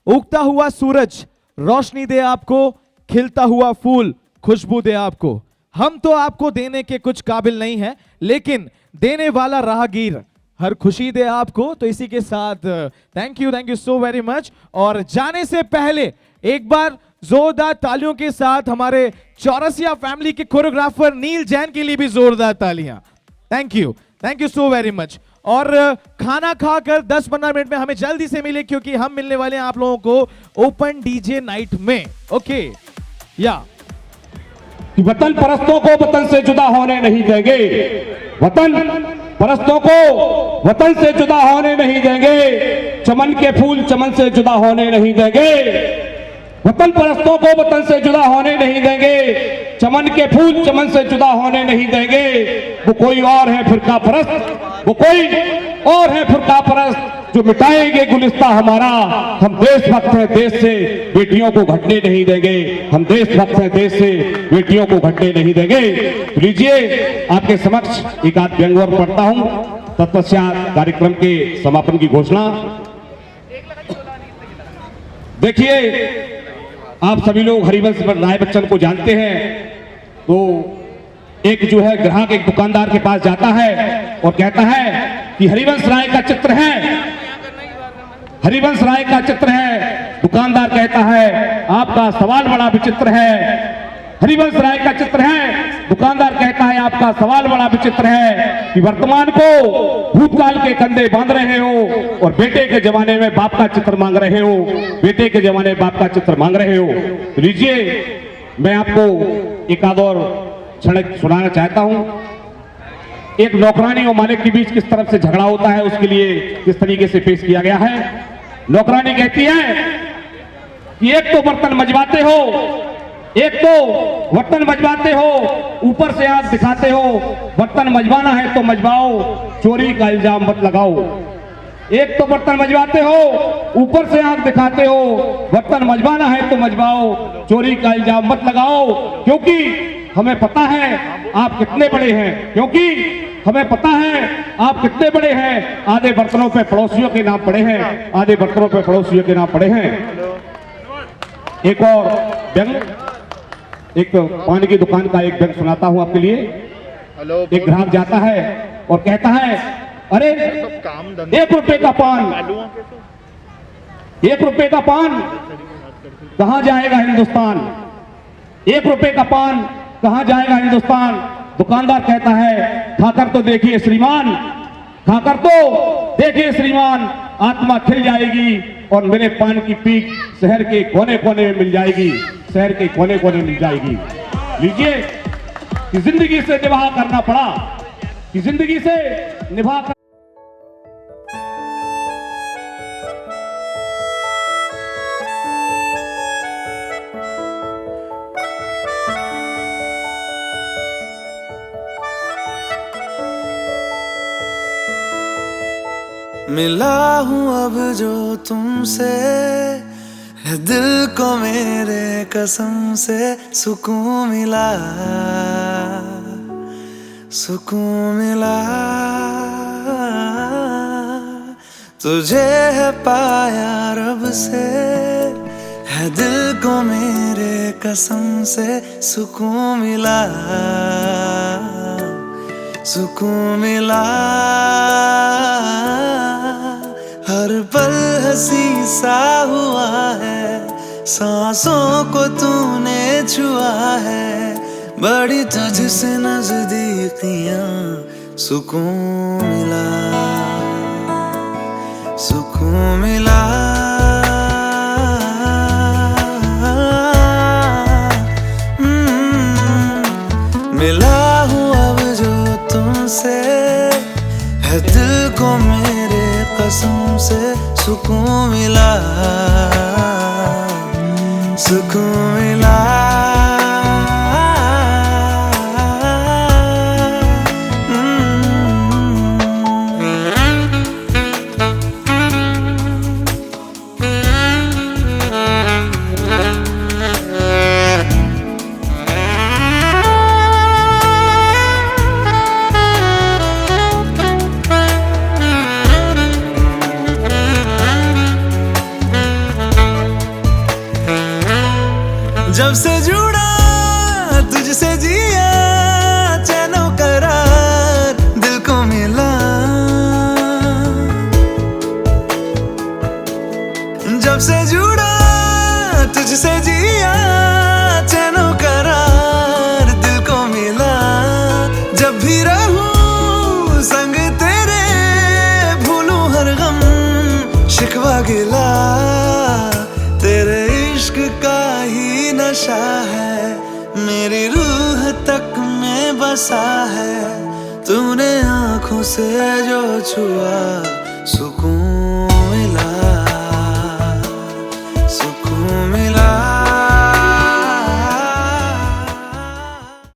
S1: उगता हुआ सूरज रोशनी दे आपको, खिलता हुआ फूल खुशबू दे आपको। हम तो आपको देने के कुछ काबिल नहीं है, लेकिन देने वाला राहगीर हर खुशी दे आपको। तो इसी के साथ thank you so very much. और जाने से पहले एक बार जोरदार तालियों के साथ हमारे चौरसिया फैमिली के कोरियोग्राफर नील जैन के लिए भी जोरदार तालियां। Thank you so very much. और खाना खाकर 10-15 मिनट में हमें जल्दी से मिले, क्योंकि हम मिलने वाले हैं आप लोगों को ओपन डीजे नाइट में। ओके या
S13: वतन परस्तों को वतन से जुदा होने नहीं देंगे, वतन परस्तों को वतन से जुदा होने नहीं देंगे, चमन के फूल चमन से जुदा होने नहीं देंगे। वतन परस्तों को वतन से जुदा होने नहीं देंगे, चमन के फूल चमन से जुदा होने नहीं देंगे। वो कोई और है फिरका परस्त, वो कोई और है फिरका परस्त जो मिटाएंगे गुलिस्ता हमारा। हम देशभक्त हैं, देश से बेटियों को घटने नहीं देंगे। हम देशभक्त हैं, देश से बेटियों को घटने नहीं देंगे। लीजिए आपके समक्ष एक आध व्यंग और पढ़ता हूं, तत्पश्चात कार्यक्रम के समापन की घोषणा। देखिए, आप सभी लोग हरिवंश राय बच्चन को जानते हैं। तो एक जो है ग्राहक एक दुकानदार के पास जाता है और कहता है कि हरिवंश राय का चित्र है, हरिवंश राय का चित्र है। दुकानदार कहता है आपका सवाल बड़ा विचित्र है। हरिवंश राय का चित्र है, दुकानदार कहता है आपका सवाल बड़ा विचित्र है कि वर्तमान को भूतकाल के कंधे बांध रहे हो और बेटे के जमाने में बाप का चित्र मांग रहे हो, बेटे के जमाने में बाप का चित्र मांग रहे हो। तो लीजिए मैं आपको एक आध और क्षण सुनाना चाहता हूं। एक नौकरानी और मालिक के बीच किस तरफ से झगड़ा होता है, उसके लिए किस तरीके से पेश किया गया है। नौकरानी कहती है कि एक तो बर्तन मजवाते हो, एक तो बर्तन मजवाते हो, ऊपर से आप दिखाते हो बर्तन मजवाना है तो मजवाओ, चोरी का इल्जाम मत लगाओ। एक तो बर्तन मजवाते हो, ऊपर से आंख दिखाते हो, बर्तन मजवाना है तो मजवाओ, चोरी का इल्जाम मत लगाओ। क्योंकि हमें पता है आप कितने बड़े हैं, क्योंकि हमें पता है आप कितने बड़े हैं। आधे बर्तनों पे पड़ोसियों के नाम पड़े हैं, आधे बर्तनों पे पड़ोसियों के नाम पड़े हैं। एक और व्यंग, एक पानी की दुकान का एक व्यंग सुनाता हूं आपके लिए। एक ग्राहक जाता है और कहता है अरे 1 रुपए का पान, 1 रुपए का पान कहां जाएगा हिंदुस्तान, 1 रुपए का पान कहां जाएगा हिंदुस्तान। दुकानदार कहता है खाकर तो देखिए श्रीमान, खाकर तो देखिए श्रीमान, आत्मा खिल जाएगी और मेरे पान की पीक शहर के कोने कोने में मिल जाएगी, शहर के कोने कोने मिल जाएगी। लीजिए कि जिंदगी से निभा करना पड़ा, कि जिंदगी से निभा कर
S11: मिला हूँ अब जो तुमसे, है दिल को मेरे कसम से सुकून मिला, सुकून मिला। तुझे है पाया रब से, है दिल को मेरे कसम से सुकून मिला, सुकून मिला। हर पल हंसी सा हुआ है, सांसों को तूने छुआ है, बड़ी तुझसे नजदीकियां, सुकून मिला, सुकून मिला। मिला हूँ अब जो तुमसे, है दिल को मेरे कसम से सुकून मिला, सुकून मिला। जब से जुड़ा तुझसे जिया, चैनो करार दिल को मिला। जब से जुड़ा तुझसे जिया, चैनो करार दिल को मिला। जब भी रहूं संग तेरे, भूलूं हर गम शिकवा गिला। तेरे इश्क का ही नशा है, मेरी रूह तक में बसा है। तूने आंखों से जो छुआ, सुकून मिला, सुकून मिला।